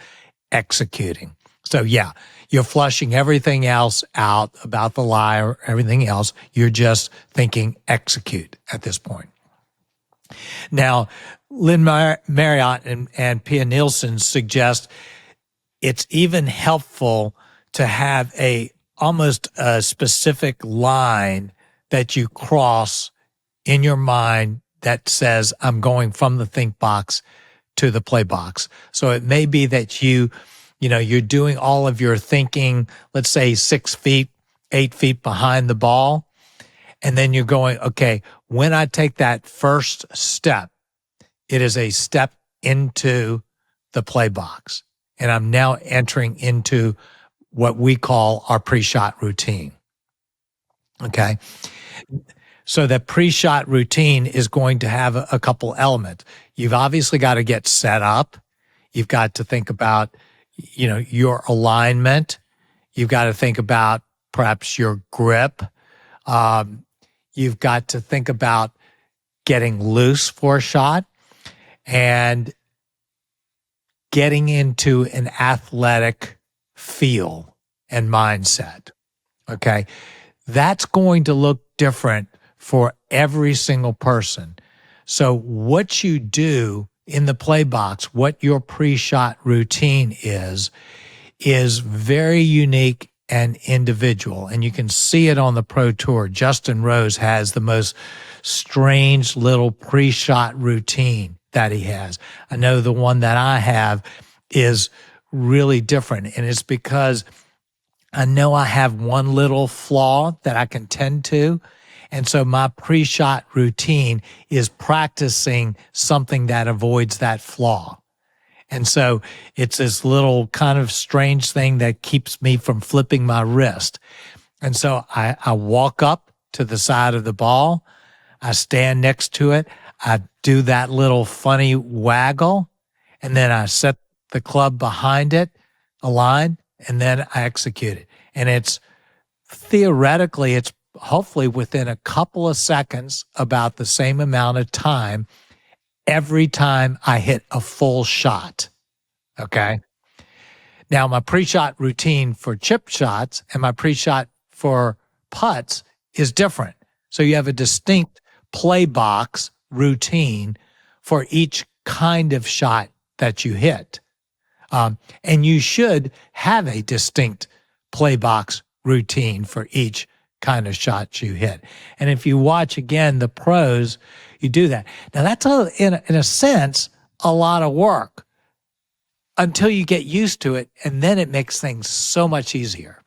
executing. So yeah, you're flushing everything else out about the lie or everything else. You're just thinking execute at this point. Now, Lynn Marriott and Pia Nilsson suggest it's even helpful to have almost a specific line that you cross in your mind that says, I'm going from the think box to the play box. So it may be that you're doing all of your thinking, let's say 6 feet, 8 feet behind the ball. And then you're going, okay, when I take that first step, it is a step into the play box. And I'm now entering into what we call our pre-shot routine. Okay. So that pre-shot routine is going to have a couple elements. You've obviously got to get set up. You've got to think about, your alignment. You've got to think about perhaps your grip. You've got to think about getting loose for a shot and getting into an athletic feel and mindset. Okay. That's going to look different for every single person. So what you do in the play box, what your pre-shot routine is very unique and individual. And you can see it on the Pro Tour. Justin Rose has the most strange little pre-shot routine that he has. I know the one that I have is really different. And it's because I know I have one little flaw that I can tend to. And so my pre-shot routine is practicing something that avoids that flaw. And so it's this little kind of strange thing that keeps me from flipping my wrist. And so I walk up to the side of the ball. I stand next to it. I do that little funny waggle. And then I set the club behind it, align, and then I execute it. And it's theoretically, it's hopefully within a couple of seconds, about the same amount of time every time I hit a full shot. Okay. Now, my pre-shot routine for chip shots and my pre-shot for putts is different. So you have a distinct play box routine for each kind of shot that you hit. And you should have a distinct play box routine for each kind of shot you hit. And if you watch again the pros, you do that. Now that's in a sense a lot of work until you get used to it, and then it makes things so much easier.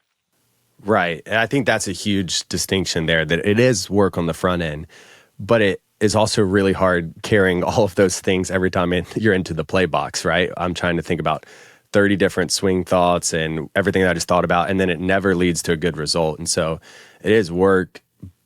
Right. And I think that's a huge distinction there, that it is work on the front end, but it is also really hard carrying all of those things every time you're into the play box, right? I'm trying to think about 30 different swing thoughts and everything that I just thought about, and then it never leads to a good result. And so it is work,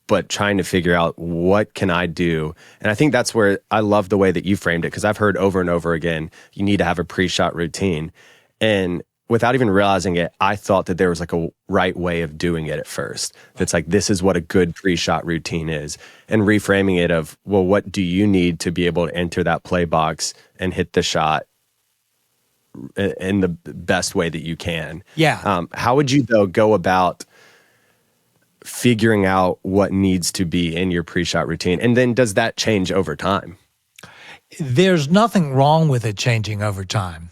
but trying to figure out what can I do. And I think that's where I love the way that you framed it, because I've heard over and over again, you need to have a pre-shot routine. And without even realizing it, I thought that there was like a right way of doing it at first. That's like, this is what a good pre-shot routine is. And reframing it of, well, what do you need to be able to enter that play box and hit the shot in the best way that you can? Yeah. How would you, though, go about figuring out what needs to be in your pre-shot routine? And then does that change over time? There's nothing wrong with it changing over time.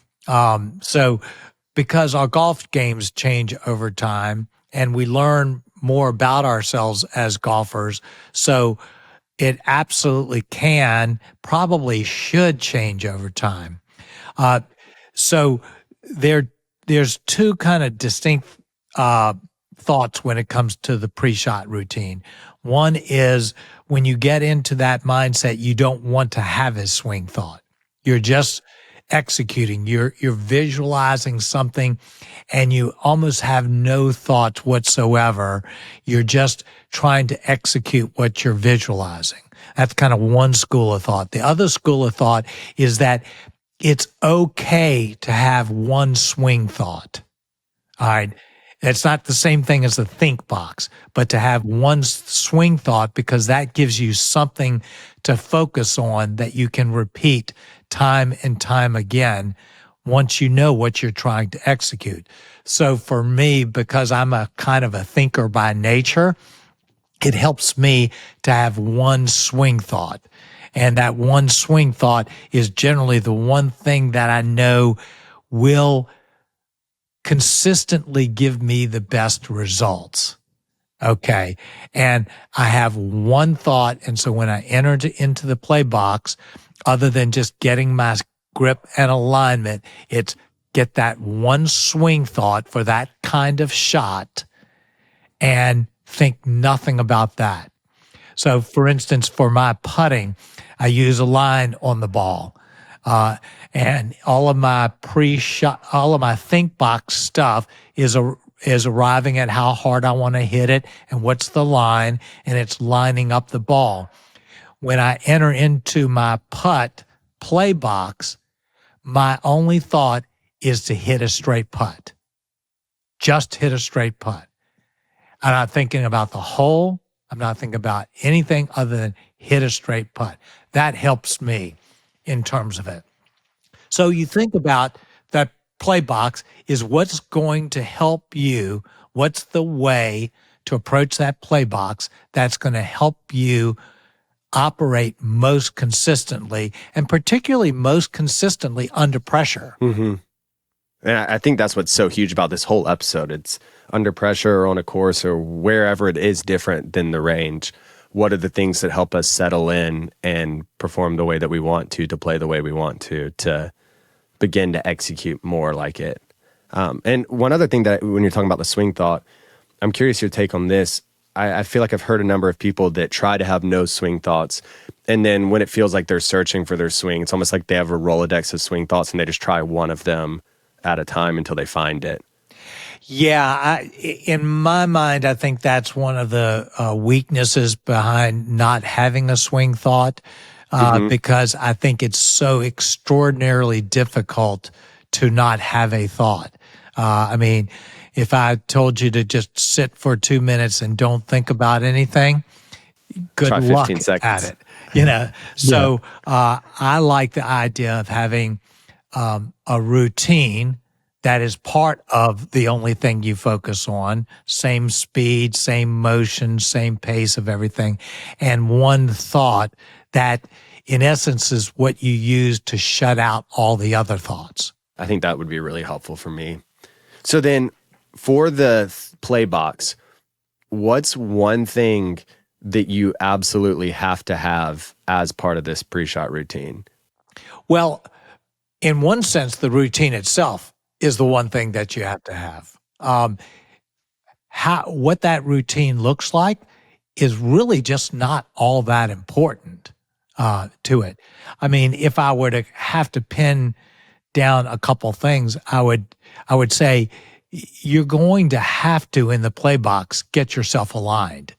Because our golf games change over time and we learn more about ourselves as golfers. So it absolutely probably should change over time. So there's two kind of distinct thoughts when it comes to the pre-shot routine. One is when you get into that mindset, you don't want to have a swing thought. You're just executing, you're visualizing something, and you almost have no thoughts whatsoever. You're just trying to execute what you're visualizing. That's kind of one school of thought. The other school of thought is that it's okay to have one swing thought. All right. It's not the same thing as the think box, but to have one swing thought, because that gives you something to focus on that you can repeat time and time again once you know what you're trying to execute. So for me, because I'm a kind of a thinker by nature, it helps me to have one swing thought. And that one swing thought is generally the one thing that I know will consistently give me the best results. Okay. And I have one thought. And so when I enter into the play box, other than just getting my grip and alignment, it's get that one swing thought for that kind of shot and think nothing about that. So for instance, for my putting, I use a line on the ball. And all of my all of my think box stuff is arriving at how hard I want to hit it and what's the line, and it's lining up the ball. When I enter into my putt play box, my only thought is to hit a straight putt. Just hit a straight putt. I'm not thinking about the hole. I'm not thinking about anything other than hit a straight putt. That helps me in terms of it. So you think about that play box is what's going to help you. What's the way to approach that play box that's going to help you operate most consistently, and particularly most consistently under pressure. Mm-hmm. And I think that's what's so huge about this whole episode. It's under pressure or on a course or wherever it is different than the range. What are the things that help us settle in and perform the way that we want to play the way we want to begin to execute more like it. And one other thing that when you're talking about the swing thought, I'm curious your take on this. I feel like I've heard a number of people that try to have no swing thoughts. And then when it feels like they're searching for their swing, it's almost like they have a Rolodex of swing thoughts and they just try one of them at a time until they find it. Yeah, in my mind, I think that's one of the weaknesses behind not having a swing thought, because I think it's so extraordinarily difficult to not have a thought. I mean, if I told you to just sit for 2 minutes and don't think about anything, good Try luck 15 seconds. at it. So I like the idea of having a routine that is part of the only thing you focus on, same speed, same motion, same pace of everything, and one thought that in essence is what you use to shut out all the other thoughts. I think that would be really helpful for me. So then for the play box, what's one thing that you absolutely have to have as part of this pre-shot routine? Well, in one sense, the routine itself is the one thing that you have to have. What that routine looks like is really just not all that important to it. I mean, if I were to have to pin down a couple things, I would say you're going to have to, in the play box, get yourself aligned.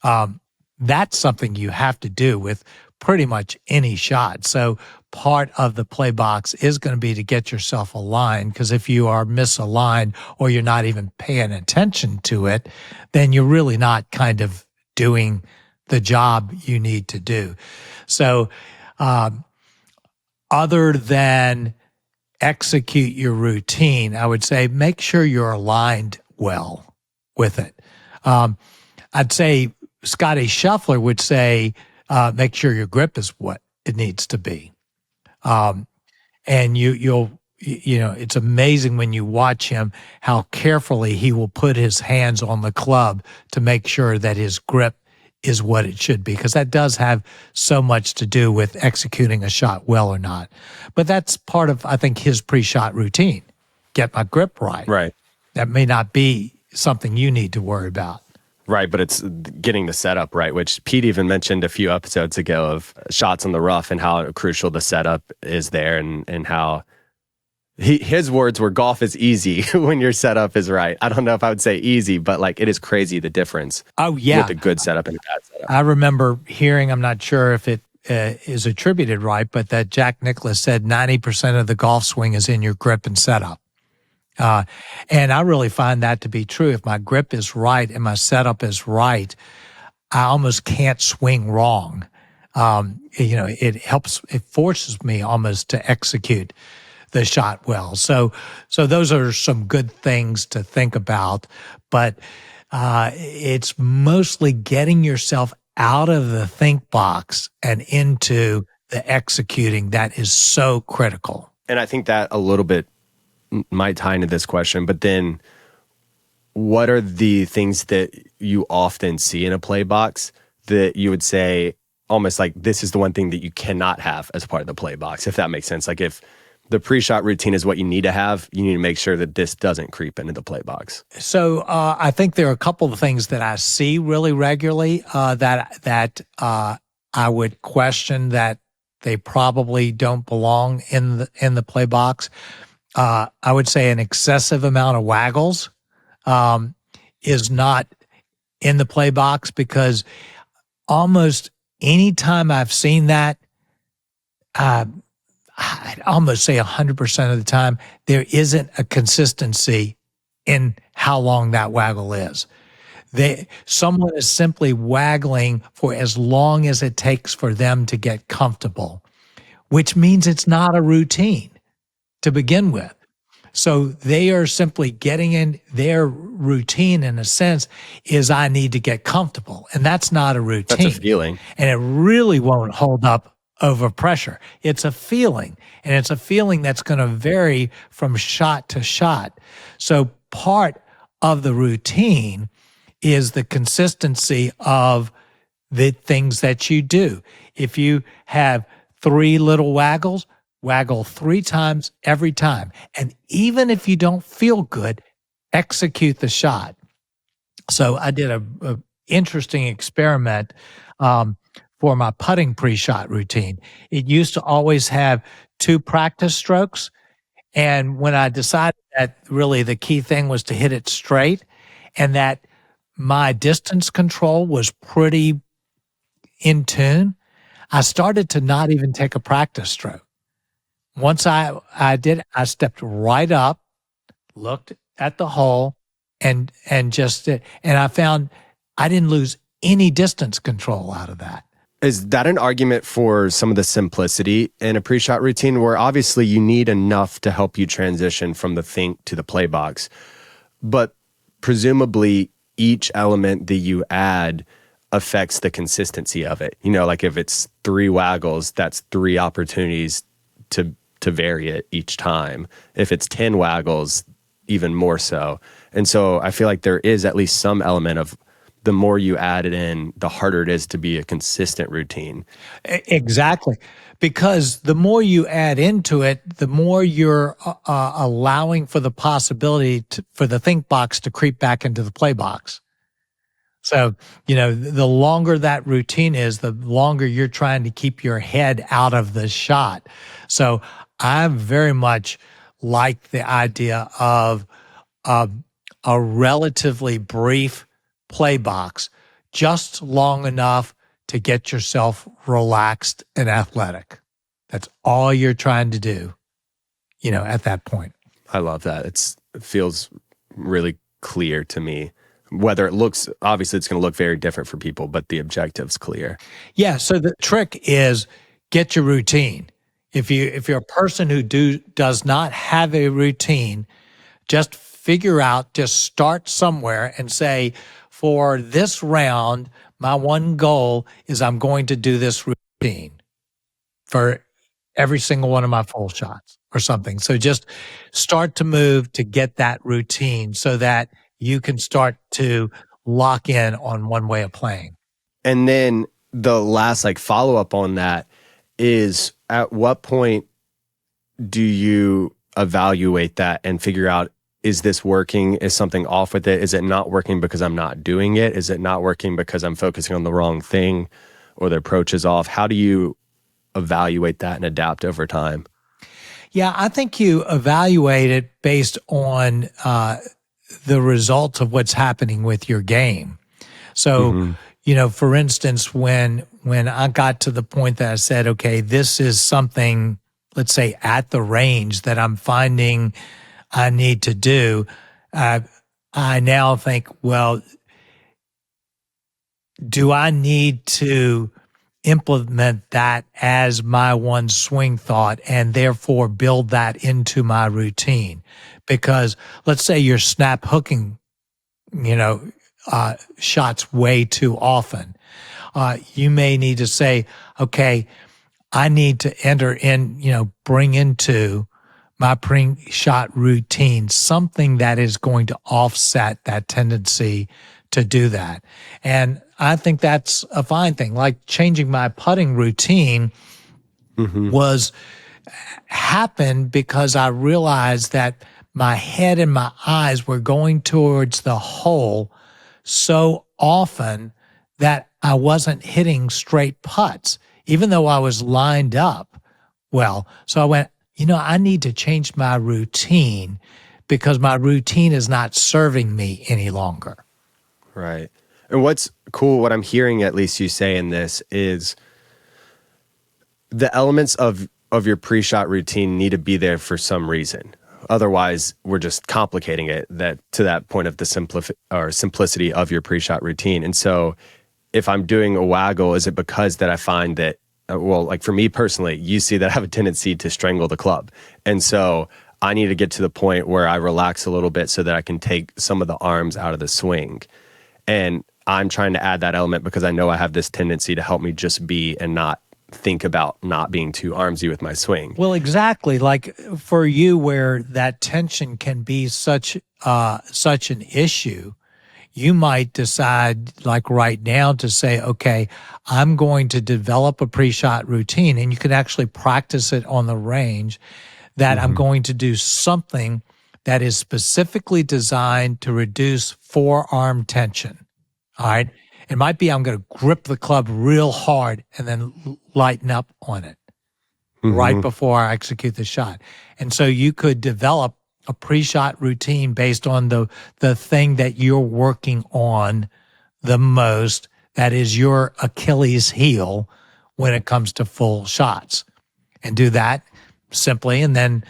That's something you have to do with pretty much any shot. So part of the play box is going to be to get yourself aligned, because if you are misaligned or you're not even paying attention to it, then you're really not kind of doing the job you need to do. So other than execute your routine, I would say make sure you're aligned well with it. I'd say Scotty Scheffler would say, make sure your grip is what it needs to be. And you'll it's amazing when you watch him, how carefully he will put his hands on the club to make sure that his grip is what it should be, because that does have so much to do with executing a shot well or not. But that's part of, I think, his pre-shot routine. Get my grip right. Right. That may not be something you need to worry about. Right, but it's getting the setup right, which Pete even mentioned a few episodes ago of shots on the rough and how crucial the setup is there, and how his words were, golf is easy when your setup is right. I don't know if I would say easy, but like it is crazy the difference. Oh, yeah. With a good setup and a bad setup. I remember hearing, I'm not sure if it is attributed right, but that Jack Nicklaus said 90% of the golf swing is in your grip and setup. And I really find that to be true. If my grip is right and my setup is right, I almost can't swing wrong. It forces me almost to execute the shot well. So those are some good things to think about, but it's mostly getting yourself out of the think box and into the executing that is so critical. And I think that a little bit might tie into this question, but then what are the things that you often see in a play box that you would say almost like this is the one thing that you cannot have as part of the play box, if that makes sense? Like if the pre-shot routine is what you need to have, you need to make sure that this doesn't creep into the play box. So I think there are a couple of things that I see really regularly that I would question that they probably don't belong in the play box. I would say an excessive amount of waggles is not in the play box, because almost any time I've seen that, I'd almost say 100% of the time, there isn't a consistency in how long that waggle is. Someone is simply waggling for as long as it takes for them to get comfortable, which means it's not a routine to begin with. So they are simply getting in their routine, in a sense, is I need to get comfortable. And that's not a routine. That's a feeling. And it really won't hold up over pressure. It's a feeling, and it's a feeling that's going to vary from shot to shot. So part of the routine is the consistency of the things that you do. If you have 3 little waggles, waggle 3 times every time. And even if you don't feel good, execute the shot. So I did a interesting experiment for my putting pre-shot routine. It used to always have 2 practice strokes. And when I decided that really the key thing was to hit it straight, and that my distance control was pretty in tune, I started to not even take a practice stroke. Once I did, I stepped right up, looked at the hole, and I found I didn't lose any distance control out of that. Is that an argument for some of the simplicity in a pre-shot routine, where obviously you need enough to help you transition from the think to the play box, but presumably each element that you add affects the consistency of it? You know, like if it's 3 waggles, that's 3 opportunities to to vary it each time. If it's 10 waggles, even more so. And so I feel like there is at least some element of the more you add it in, the harder it is to be a consistent routine. Exactly. Because the more you add into it, the more you're allowing for the possibility for the think box to creep back into the play box. So, the longer that routine is, the longer you're trying to keep your head out of the shot. So I very much like the idea of a relatively brief play box, just long enough to get yourself relaxed and athletic. That's all you're trying to do, at that point. I love that. It feels really clear to me. Whether it looks, obviously it's going to look very different for people, but the objective's clear. Yeah. So the trick is get your routine. If you're a person who does not have a routine, just start somewhere and say, for this round, my one goal is I'm going to do this routine for every single one of my full shots or something. So just start to move to get that routine so that you can start to lock in on one way of playing. And then the last follow-up on that is, at what point do you evaluate that and figure out, is this working? Is something off with it? Is it not working because I'm not doing it? Is it not working because I'm focusing on the wrong thing or the approach is off? How do you evaluate that and adapt over time? Yeah, I think you evaluate it based on the results of what's happening with your game. So, for instance, when I got to the point that I said, okay, this is something, let's say at the range, that I'm finding I need to do, I now think, well, do I need to implement that as my one swing thought and therefore build that into my routine? Because let's say you're snap hooking, shots way too often. You may need to say, okay, I need to bring into my pre-shot routine something that is going to offset that tendency to do that. And I think that's a fine thing. Like changing my putting routine happened because I realized that my head and my eyes were going towards the hole so often that I wasn't hitting straight putts, even though I was lined up well. So I went, I need to change my routine because my routine is not serving me any longer. Right. And what's cool, what I'm hearing at least you say in this, is the elements of your pre-shot routine need to be there for some reason. Otherwise, we're just complicating it to that point of the simplicity of your pre-shot routine. And so if I'm doing a waggle, is it because that I find that, for me personally, you see that I have a tendency to strangle the club. And so I need to get to the point where I relax a little bit so that I can take some of the arms out of the swing. And I'm trying to add that element because I know I have this tendency to help me just be and not think about not being too armsy with my swing. Well, exactly. Like for you, where that tension can be such an issue, you might decide, like right now, to say, okay, I'm going to develop a pre-shot routine, and you can actually practice it on the range, that I'm going to do something that is specifically designed to reduce forearm tension. All right. It might be I'm going to grip the club real hard and then lighten up on it right before I execute the shot. And so you could develop a pre-shot routine based on the thing that you're working on the most, that is your Achilles heel when it comes to full shots. And do that simply, and then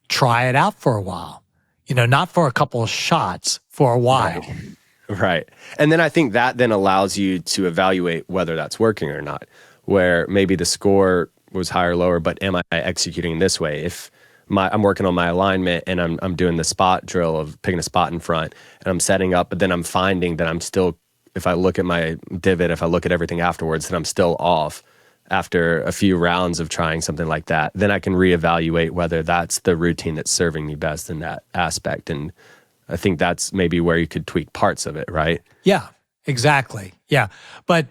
try it out for a while. Not for a couple of shots, for a while. Right. And then I think that then allows you to evaluate whether that's working or not, where maybe the score was higher or lower, but am I executing this way? If I'm working on my alignment and I'm doing the spot drill of picking a spot in front and I'm setting up, but then I'm finding that I'm still, if I look at my divot, if I look at everything afterwards, then I'm still off, after a few rounds of trying something like that, then I can reevaluate whether that's the routine that's serving me best in that aspect. And I think that's maybe where you could tweak parts of it, right? Yeah, exactly. Yeah. But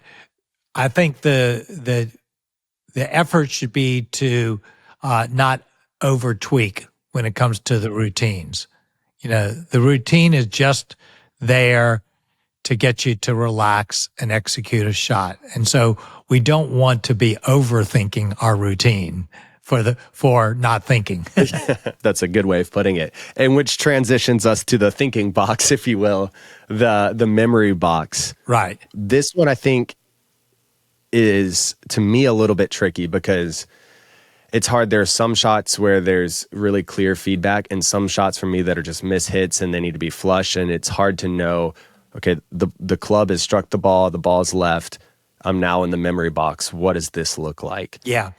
I think the effort should be to not over tweak when it comes to the routines. The routine is just there to get you to relax and execute a shot. And so we don't want to be overthinking our routine for not thinking. That's a good way of putting it. And which transitions us to the thinking box, if you will, the memory box. Right. This one I think is, to me, a little bit tricky because it's hard. There are some shots where there's really clear feedback and some shots for me that are just mishits and they need to be flush. And it's hard to know, okay, the club has struck the ball's left. I'm now in the memory box. What does this look like? Yeah.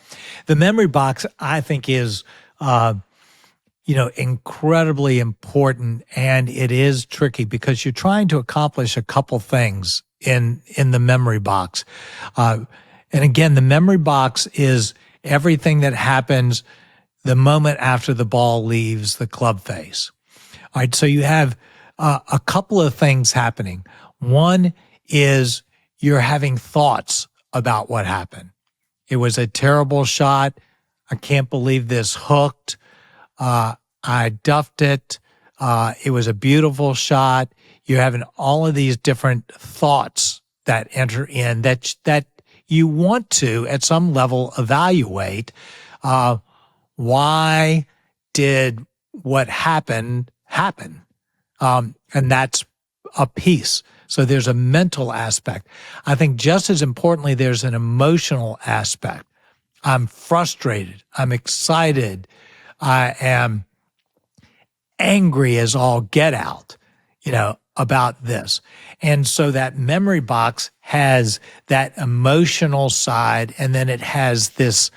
The memory box, I think, is, incredibly important, and it is tricky because you're trying to accomplish a couple things in the memory box. And again, the memory box is everything that happens the moment after the ball leaves the club face. All right, so you have a couple of things happening. One is you're having thoughts about what happened. It was a terrible shot. I can't believe this hooked. I duffed it. It was a beautiful shot. You're having all of these different thoughts that enter in that you want to, at some level, evaluate. Why did what happened happen? And that's a piece. So there's a mental aspect. I think just as importantly, there's an emotional aspect. I'm frustrated. I'm excited. I am angry as all get out, about this. And so that memory box has that emotional side, and then it has this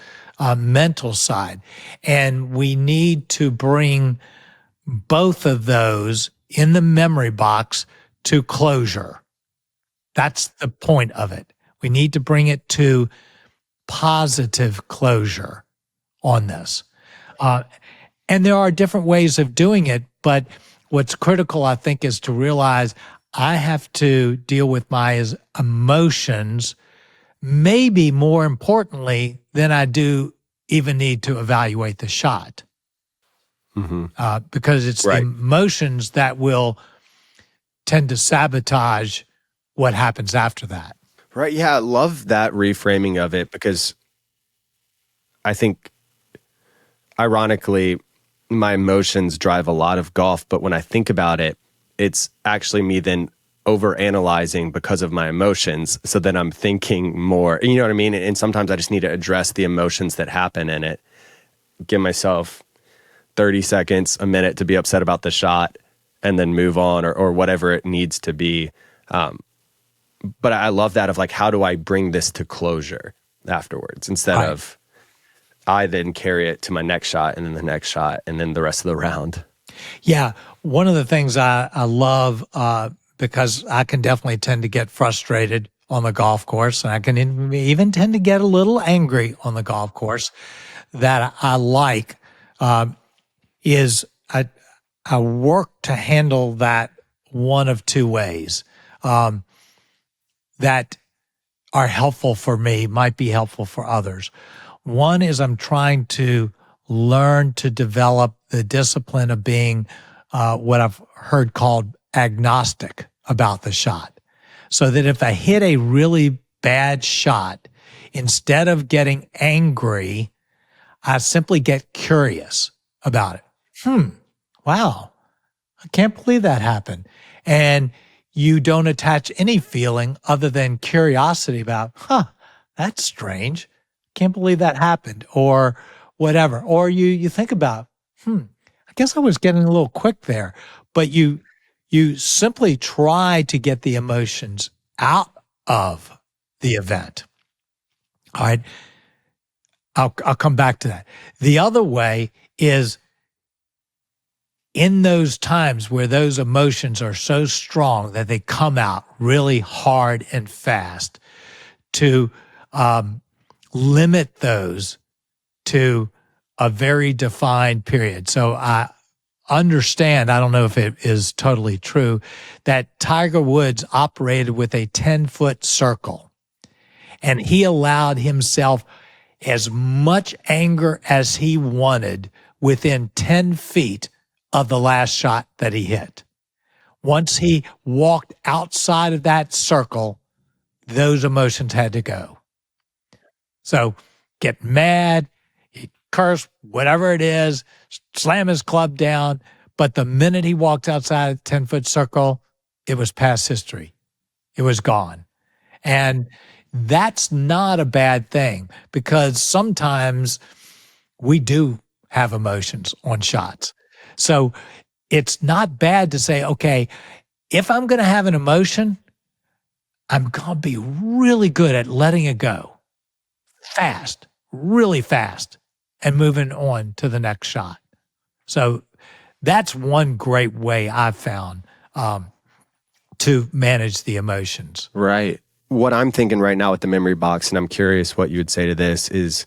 mental side. And we need to bring both of those in the memory box to closure. That's the point of it. We need to bring it to positive closure on this. And there are different ways of doing it, but what's critical, I think, is to realize I have to deal with my emotions, maybe more importantly than I do even need to evaluate the shot. Because it's the emotions that will tend to sabotage what happens after that. Right. Yeah. I love that reframing of it because I think, ironically, my emotions drive a lot of golf. But when I think about it, it's actually me then overanalyzing because of my emotions. So then I'm thinking more, you know what I mean? And sometimes I just need to address the emotions that happen in it, give myself 30 seconds, a minute to be upset about the shot and then move on or whatever it needs to be. But I love that of like, how do I bring this to closure afterwards instead of I then carry it to my next shot and then the next shot and then the rest of the round. Yeah. One of the things I love, because I can definitely tend to get frustrated on the golf course, and I can even tend to get a little angry on the golf course, that I like is I work to handle that one of two ways that are helpful for me, might be helpful for others. One is I'm trying to learn to develop the discipline of being what I've heard called agnostic about the shot. So that if I hit a really bad shot, instead of getting angry, I simply get curious about it. Wow, I can't believe that happened. And you don't attach any feeling other than curiosity about, that's strange. Can't believe that happened, or whatever. Or you think about, I guess I was getting a little quick there. But you simply try to get the emotions out of the event. All right. I'll come back to that. The other way is in those times where those emotions are so strong that they come out really hard and fast, to limit those to a very defined period. So I understand, I don't know if it is totally true, that Tiger Woods operated with a 10-foot circle, and he allowed himself as much anger as he wanted within 10 feet of the last shot that he hit. Once he walked outside of that circle, those emotions had to go. So get mad, curse, whatever it is, slam his club down. But the minute he walked outside the 10-foot circle, it was past history. It was gone. And that's not a bad thing, because sometimes we do have emotions on shots. So it's not bad to say, okay, if I'm going to have an emotion, I'm going to be really good at letting it go fast, really fast, and moving on to the next shot. So that's one great way I've found to manage the emotions. Right. What I'm thinking right now with the memory box, and I'm curious what you would say to this, is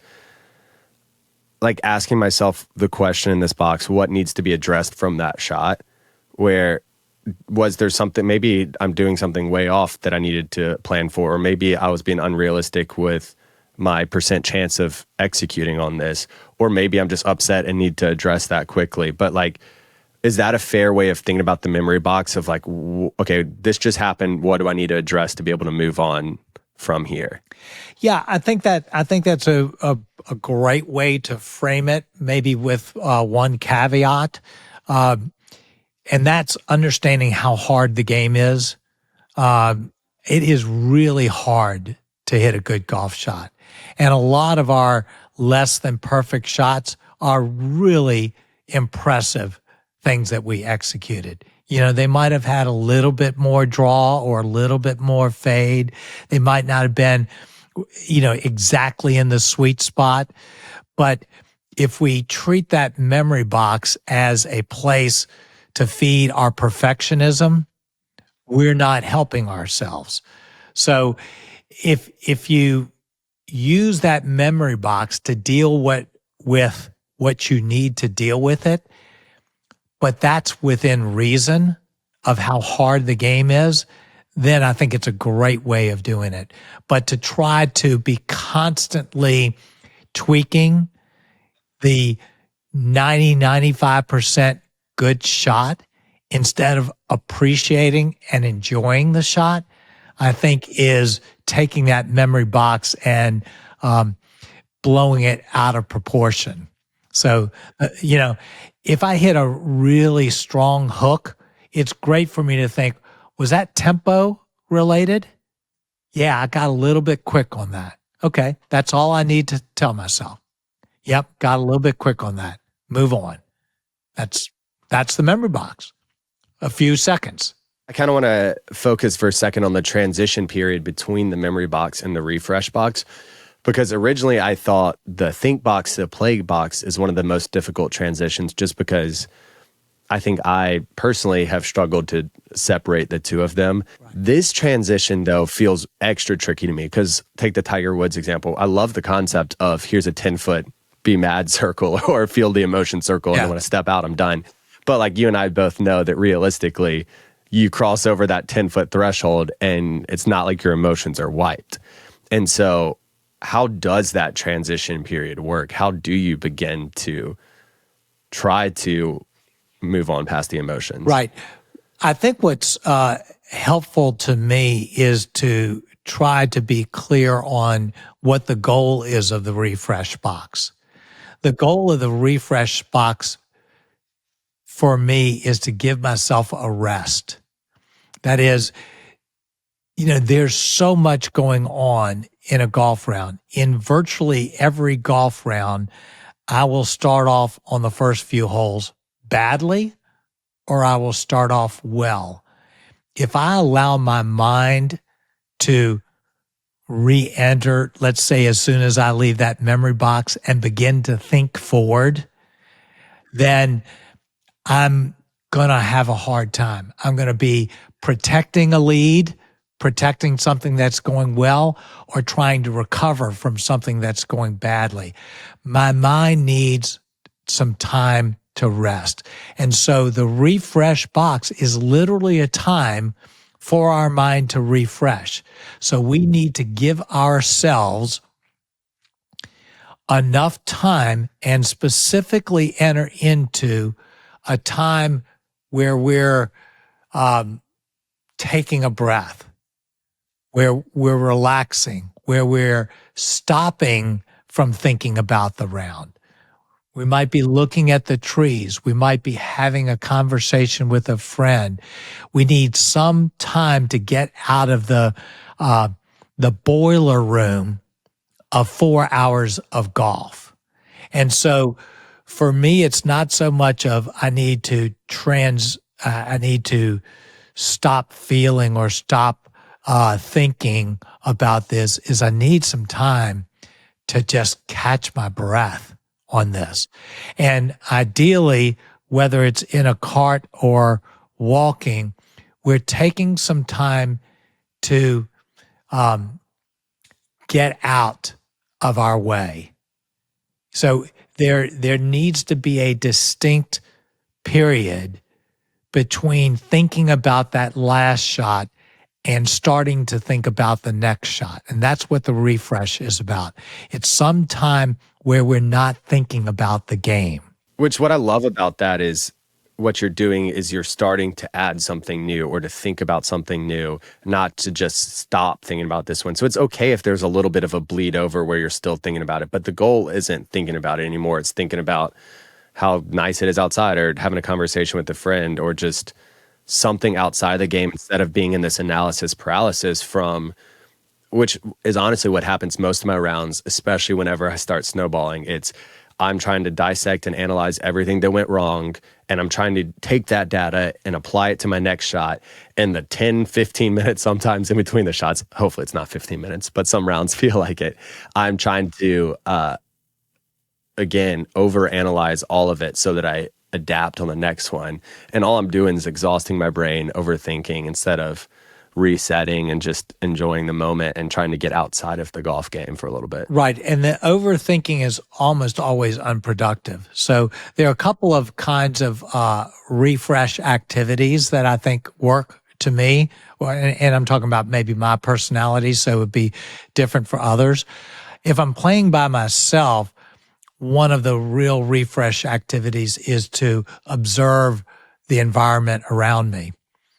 like asking myself the question in this box, what needs to be addressed from that shot? Where was there something, maybe I'm doing something way off that I needed to plan for, or maybe I was being unrealistic with my percent chance of executing on this, or maybe I'm just upset and need to address that quickly. But like, is that a fair way of thinking about the memory box of like, okay, this just happened. What do I need to address to be able to move on from here? Yeah, I think that's a great way to frame it, maybe with one caveat, and that's understanding how hard the game is. It is really hard to hit a good golf shot. And a lot of our less than perfect shots are really impressive things that we executed. You know, they might have had a little bit more draw or a little bit more fade. They might not have been, exactly in the sweet spot. But if we treat that memory box as a place to feed our perfectionism, we're not helping ourselves. So if you use that memory box to deal with what you need to deal with it, but that's within reason of how hard the game is, then I think it's a great way of doing it. But to try to be constantly tweaking the 95% good shot instead of appreciating and enjoying the shot, I think is taking that memory box and blowing it out of proportion. So, if I hit a really strong hook, it's great for me to think, was that tempo related? Yeah, I got a little bit quick on that. Okay, that's all I need to tell myself. Yep, got a little bit quick on that. Move on. That's the memory box. A few seconds. I kind of want to focus for a second on the transition period between the memory box and the refresh box, because originally I thought the think box to the play box is one of the most difficult transitions, just because I think I personally have struggled to separate the two of them. Right. This transition, though, feels extra tricky to me, because take the Tiger Woods example. I love the concept of here's a 10-foot be mad circle or feel the emotion circle, and I want to step out, I'm done. But like you and I both know that realistically, you cross over that 10-foot threshold and it's not like your emotions are wiped. And so how does that transition period work? How do you begin to try to move on past the emotions? Right. I think what's helpful to me is to try to be clear on what the goal is of the refresh box. The goal of the refresh box for me is to give myself a rest. That is, there's so much going on in a golf round. In virtually every golf round, I will start off on the first few holes badly, or I will start off well. If I allow my mind to re-enter, let's say as soon as I leave that memory box and begin to think forward, then I'm going to have a hard time. I'm going to be protecting a lead protecting something that's going well or trying to recover from something that's going badly. My mind needs some time to rest. And so the refresh box is literally a time for our mind to refresh. So we need to give ourselves enough time and specifically enter into a time where we're taking a breath, where we're relaxing, where we're stopping from thinking about the round. We might be looking at the trees. We might be having a conversation with a friend. We need some time to get out of the boiler room of 4 hours of golf. And so for me, it's not so much of I need to stop feeling or stop thinking about this, is I need some time to just catch my breath on this. And ideally, whether it's in a cart or walking, we're taking some time to get out of our way. So there needs to be a distinct period between thinking about that last shot and starting to think about the next shot. And that's what the refresh is about. It's some time where we're not thinking about the game. Which what I love about that is what you're doing is you're starting to add something new or to think about something new, not to just stop thinking about this one. So it's okay if there's a little bit of a bleed over where you're still thinking about it, but the goal isn't thinking about it anymore. It's thinking about how nice it is outside or having a conversation with a friend or just something outside the game instead of being in this analysis paralysis from, which is honestly what happens most of my rounds, especially whenever I start snowballing. It's I'm trying to dissect and analyze everything that went wrong, and I'm trying to take that data and apply it to my next shot. And the 10, 15 minutes sometimes in between the shots, hopefully it's not 15 minutes, but some rounds feel like it. I'm trying to, again, overanalyze all of it so that I adapt on the next one. And all I'm doing is exhausting my brain, overthinking instead of resetting and just enjoying the moment and trying to get outside of the golf game for a little bit. Right. And the overthinking is almost always unproductive. So there are a couple of kinds of refresh activities that I think work to me. And I'm talking about maybe my personality, so it would be different for others. If I'm playing by myself, one of the real refresh activities is to observe the environment around me,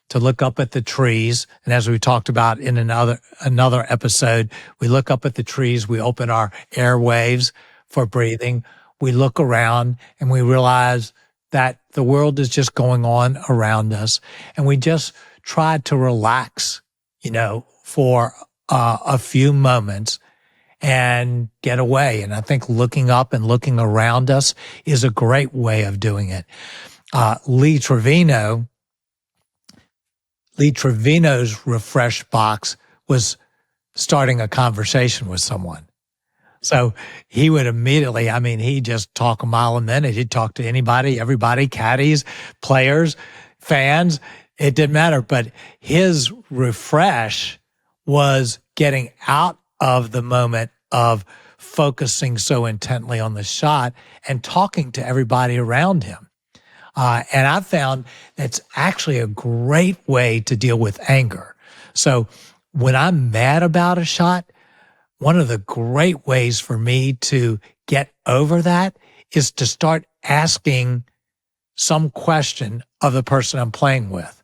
to look up at the trees. And as we talked about in another episode, we look up at the trees, we open our airwaves for breathing, we look around and we realize that the world is just going on around us. And we just try to relax, for a few moments and get away. And I think looking up and looking around us is a great way of doing it. Lee Trevino's refresh box was starting a conversation with someone. So he would immediately, he'd just talk a mile a minute. He'd talk to anybody, everybody, caddies, players, fans. It didn't matter. But his refresh was getting out of the moment of focusing so intently on the shot and talking to everybody around him. And I found that's actually a great way to deal with anger. So when I'm mad about a shot, one of the great ways for me to get over that is to start asking some question of the person I'm playing with.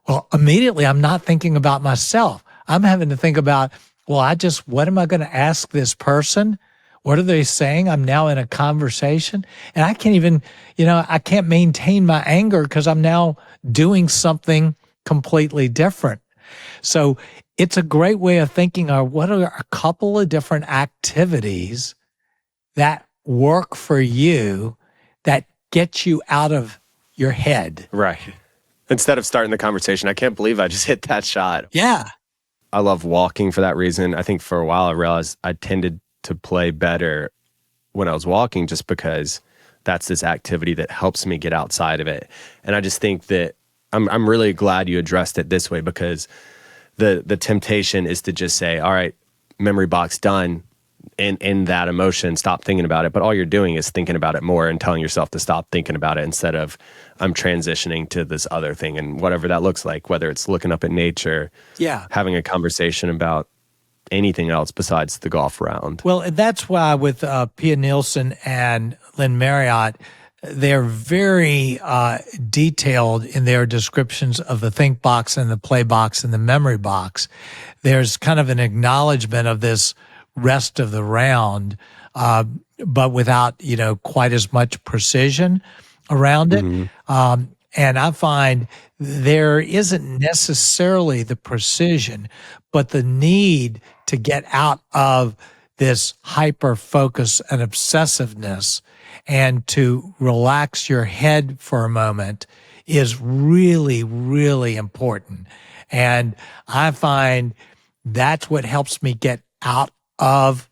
Well, immediately I'm not thinking about myself. I'm having to think about, what am I going to ask this person? What are they saying? I'm now in a conversation and I can't even, I can't maintain my anger because I'm now doing something completely different. So it's a great way of thinking what are a couple of different activities that work for you that get you out of your head. Right. Instead of starting the conversation, I can't believe I just hit that shot. Yeah. I love walking for that reason. I think for a while I realized I tended to play better when I was walking just because that's this activity that helps me get outside of it. And I just think that I'm really glad you addressed it this way because the temptation is to just say, all right, memory box done, in that emotion, stop thinking about it. But all you're doing is thinking about it more and telling yourself to stop thinking about it instead of I'm transitioning to this other thing, and whatever that looks like, whether it's looking up at nature, having a conversation about anything else besides the golf round. Well, and that's why with Pia Nilsson and Lynn Marriott, they're very detailed in their descriptions of the think box and the play box and the memory box. There's kind of an acknowledgement of this rest of the round, but without, quite as much precision around it. And I find there isn't necessarily the precision, but the need to get out of this hyper focus and obsessiveness and to relax your head for a moment is really, really important. And I find that's what helps me get out of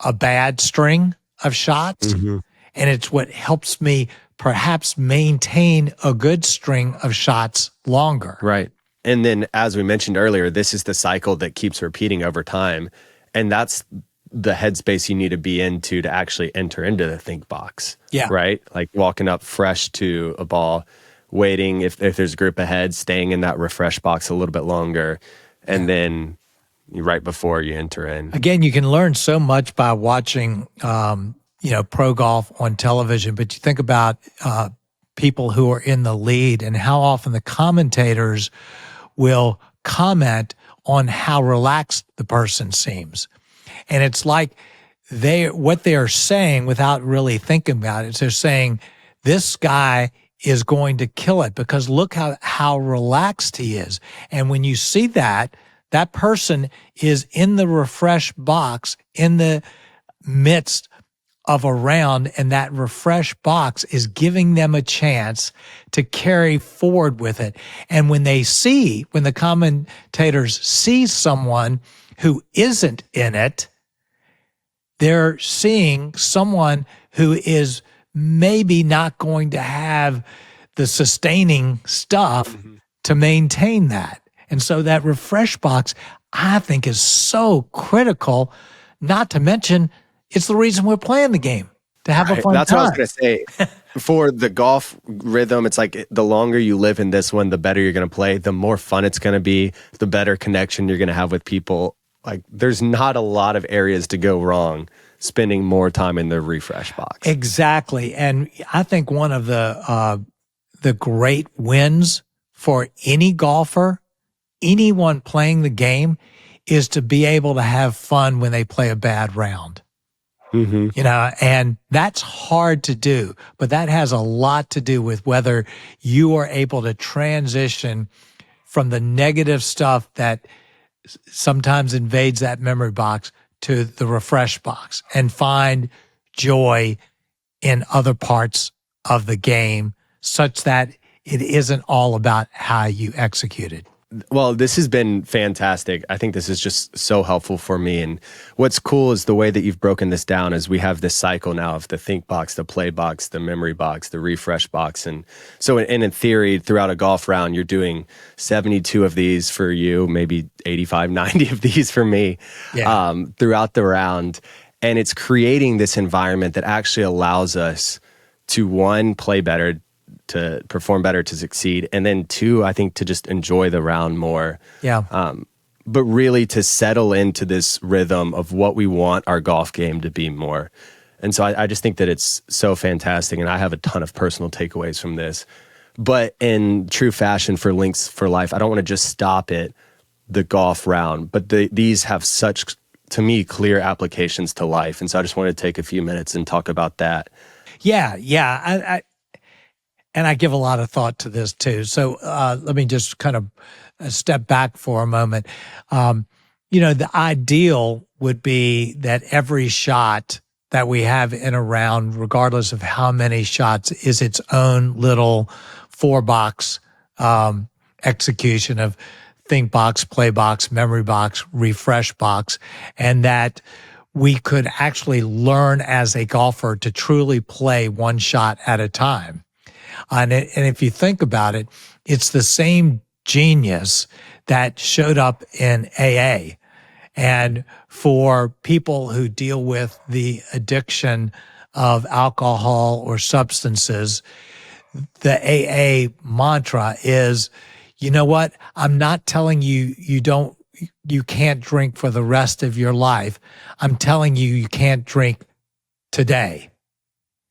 a bad string of shots. And it's what helps me perhaps maintain a good string of shots longer. Right. And then, as we mentioned earlier, this is the cycle that keeps repeating over time. And that's the headspace you need to be into to actually enter into the think box. Yeah. Right? Like walking up fresh to a ball, waiting if there's a group ahead, staying in that refresh box a little bit longer, and then right before you enter in. Again, you can learn so much by watching, pro golf on television, but you think about people who are in the lead and how often the commentators will comment on how relaxed the person seems. And it's like what they're saying without really thinking about it. They're saying, this guy is going to kill it because look how relaxed he is. And when you see that person is in the refresh box in the midst of a round, and that refresh box is giving them a chance to carry forward with it. And when the commentators see someone who isn't in it, they're seeing someone who is maybe not going to have the sustaining stuff to maintain that. And so that refresh box, I think, is so critical, not to mention it's the reason we're playing the game, to have a fun That's time. what I was going to say. For the golf rhythm, it's like the longer you live in this one, the better you're going to play, the more fun it's going to be, the better connection you're going to have with people. Like, there's not a lot of areas to go wrong spending more time in the refresh box. Exactly. And I think one of the great wins for any golfer, anyone playing the game, is to be able to have fun when they play a bad round. And that's hard to do, but that has a lot to do with whether you are able to transition from the negative stuff that sometimes invades that memory box to the refresh box and find joy in other parts of the game such that it isn't all about how you execute it. Well, this has been fantastic. I think this is just so helpful for me. And what's cool is the way that you've broken this down is we have this cycle now of the think box, the play box, the memory box, the refresh box. And so in theory, throughout a golf round, you're doing 72 of these for you, maybe 85, 90 of these for me throughout the round. And it's creating this environment that actually allows us to, one, play better, to perform better, to succeed, and then two, I think to just enjoy the round more. But really to settle into this rhythm of what we want our golf game to be more. And so I just think that it's so fantastic, and I have a ton of personal takeaways from this. But in true fashion for Links for Life, I don't want to just stop at the golf round, but these have such, to me, clear applications to life. And so I just want to take a few minutes and talk about that. And I give a lot of thought to this too. So let me just kind of step back for a moment. The ideal would be that every shot that we have in a round, regardless of how many shots, is its own little 4-box execution of think box, play box, memory box, refresh box, and that we could actually learn as a golfer to truly play one shot at a time. And if you think about it, it's the same genius that showed up in AA. And for people who deal with the addiction of alcohol or substances, the AA mantra is, you know what? I'm not telling you you can't drink for the rest of your life. I'm telling you you can't drink today.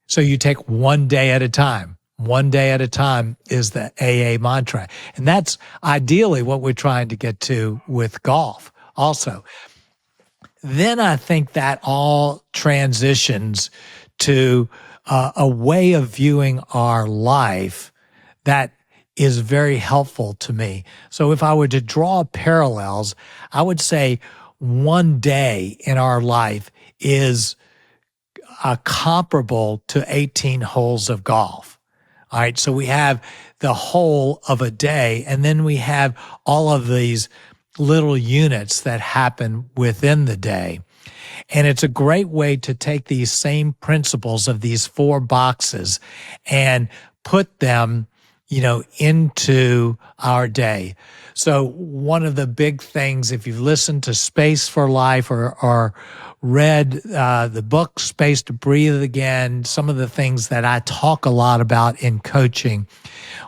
So you take one day at a time. One day at a time is the AA mantra. And that's ideally what we're trying to get to with golf also. Then I think that all transitions to a way of viewing our life that is very helpful to me. So if I were to draw parallels, I would say one day in our life is comparable to 18 holes of golf. All right, so we have the whole of a day, and then we have all of these little units that happen within the day. And it's a great way to take these same principles of these 4 boxes and put them, into our day. So one of the big things, if you've listened to Space for Life or read the book Space to Breathe Again, some of the things that I talk a lot about in coaching,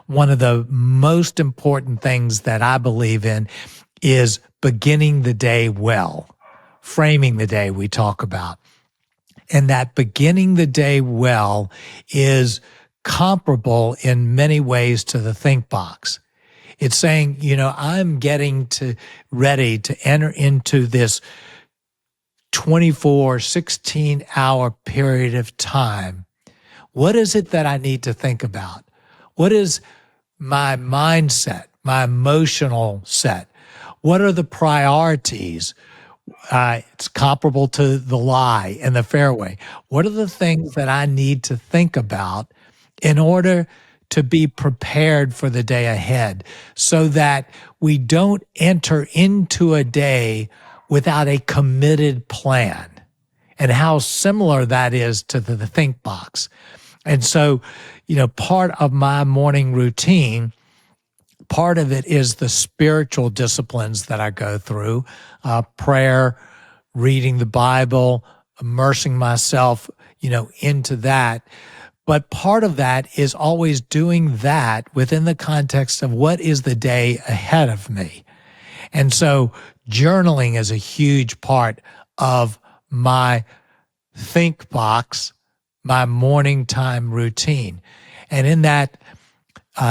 one of the most important things that I believe in is beginning the day well, framing the day we talk about. And that beginning the day well is comparable in many ways to the think box. It's saying, I'm getting ready to enter into this 24, 16-hour period of time. What is it that I need to think about? What is my mindset, my emotional set? What are the priorities? It's comparable to the lie and the fairway. What are the things that I need to think about in order to be prepared for the day ahead so that we don't enter into a day without a committed plan? And how similar that is to the think box. And so, part of my morning routine, part of it is the spiritual disciplines that I go through, prayer, reading the Bible, immersing myself, into that. But part of that is always doing that within the context of what is the day ahead of me. And so journaling is a huge part of my think box, my morning time routine. And in that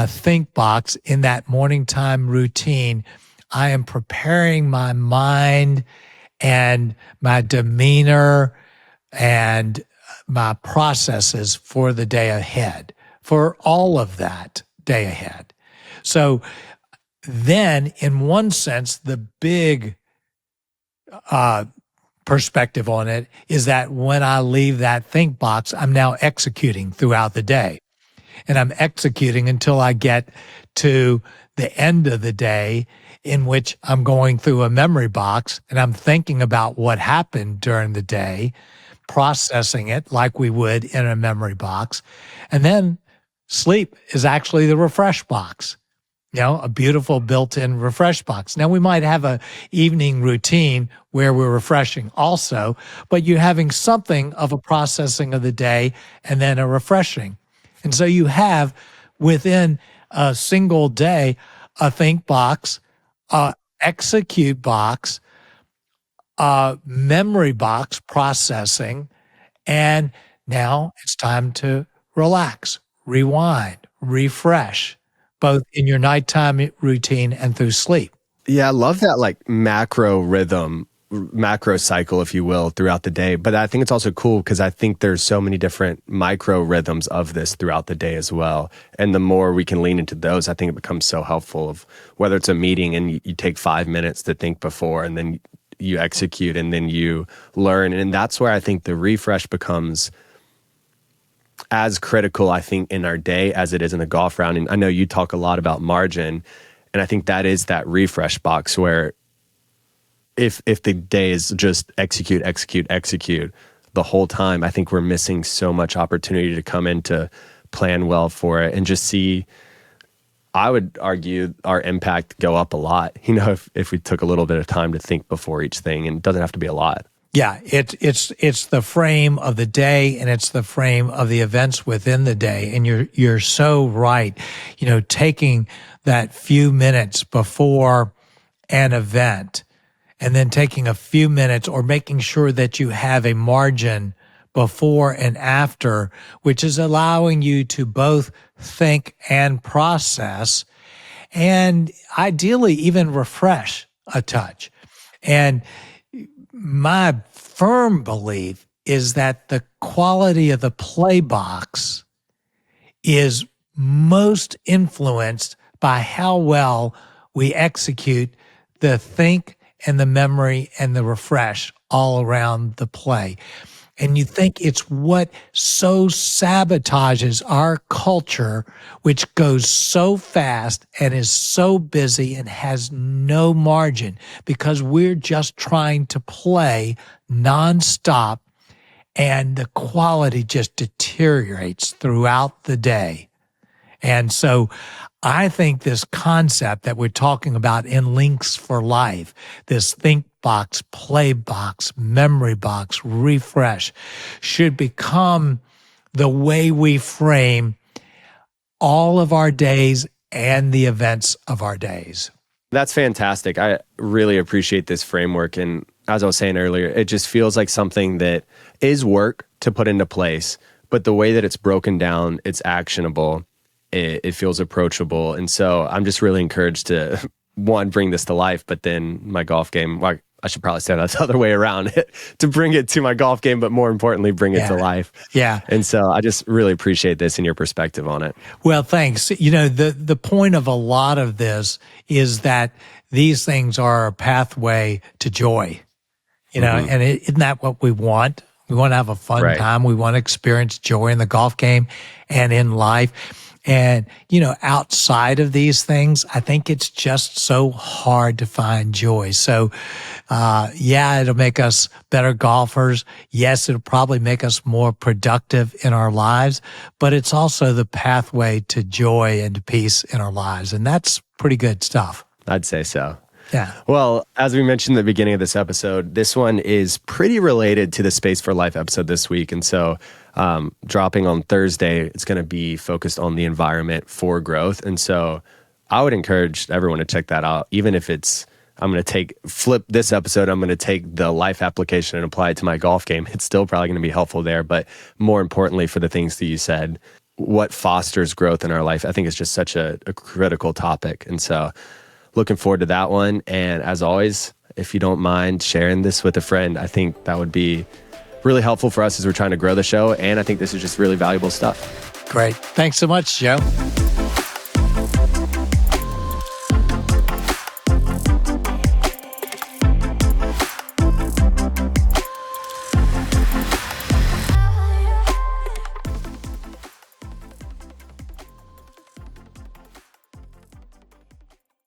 think box, in that morning time routine, I am preparing my mind and my demeanor and my processes for the day ahead, for all of that day ahead. So then, in one sense, the big perspective on it is that when I leave that think box, I'm now executing throughout the day. And I'm executing until I get to the end of the day, in which I'm going through a memory box and I'm thinking about what happened during the day, processing it like we would in a memory box. And then sleep is actually the refresh box, a beautiful built-in refresh box. Now, we might have a evening routine where we're refreshing also, but you're having something of a processing of the day and then a refreshing. And so you have within a single day a think box, a execute box, a memory box processing, and now it's time to relax, rewind, refresh, both in your nighttime routine and through sleep. Yeah, I love that macro rhythm, macro cycle, if you will, throughout the day. But I think it's also cool because I think there's so many different micro rhythms of this throughout the day as well. And the more we can lean into those, I think it becomes so helpful, of whether it's a meeting and you take 5 minutes to think before and then you execute and then you learn. And that's where I think the refresh becomes as critical, I think, in our day as it is in a golf round. And I know you talk a lot about margin, and I think that is that refresh box where if the day is just execute the whole time, I think we're missing so much opportunity to come in to plan well for it and just see I would argue our impact go up a lot, if we took a little bit of time to think before each thing, and it doesn't have to be a lot. Yeah, it's the frame of the day, and it's the frame of the events within the day. And you're so right. Taking that few minutes before an event, and then taking a few minutes, or making sure that you have a margin before and after, which is allowing you to both think and process, and ideally even refresh a touch. And my firm belief is that the quality of the play box is most influenced by how well we execute the think and the memory and the refresh all around the play. And you think it's what so sabotages our culture, which goes so fast and is so busy and has no margin, because we're just trying to play nonstop, and the quality just deteriorates throughout the day. And so I think this concept that we're talking about in Links for Life, this think box, play box, memory box, refresh, should become the way we frame all of our days and the events of our days. That's fantastic. I really appreciate this framework. And as I was saying earlier, it just feels like something that is work to put into place, but the way that it's broken down, it's actionable. It feels approachable. And so I'm just really encouraged to, one, bring this to life, but then my golf game, well, I should probably say that the other way around, to bring it to my golf game, but more importantly, bring it to life. Yeah. And so I just really appreciate this and your perspective on it. Well, thanks. The point of a lot of this is that these things are a pathway to joy, and isn't that what we want? We want to have a fun time. We want to experience joy in the golf game and in life. And, outside of these things, I think it's just so hard to find joy. So, it'll make us better golfers. Yes, it'll probably make us more productive in our lives, but it's also the pathway to joy and to peace in our lives. And that's pretty good stuff. I'd say so. Yeah. Well, as we mentioned at the beginning of this episode, this one is pretty related to the Space for Life episode this week. And so dropping on Thursday, it's going to be focused on the environment for growth. And so I would encourage everyone to check that out, even if it's, I'm going to flip this episode, I'm going to take the life application and apply it to my golf game. It's still probably going to be helpful there. But more importantly, for the things that you said, what fosters growth in our life, I think is just such a critical topic. And so looking forward to that one. And as always, if you don't mind sharing this with a friend, I think that would be really helpful for us as we're trying to grow the show. And I think this is just really valuable stuff. Great. Thanks so much, Joe.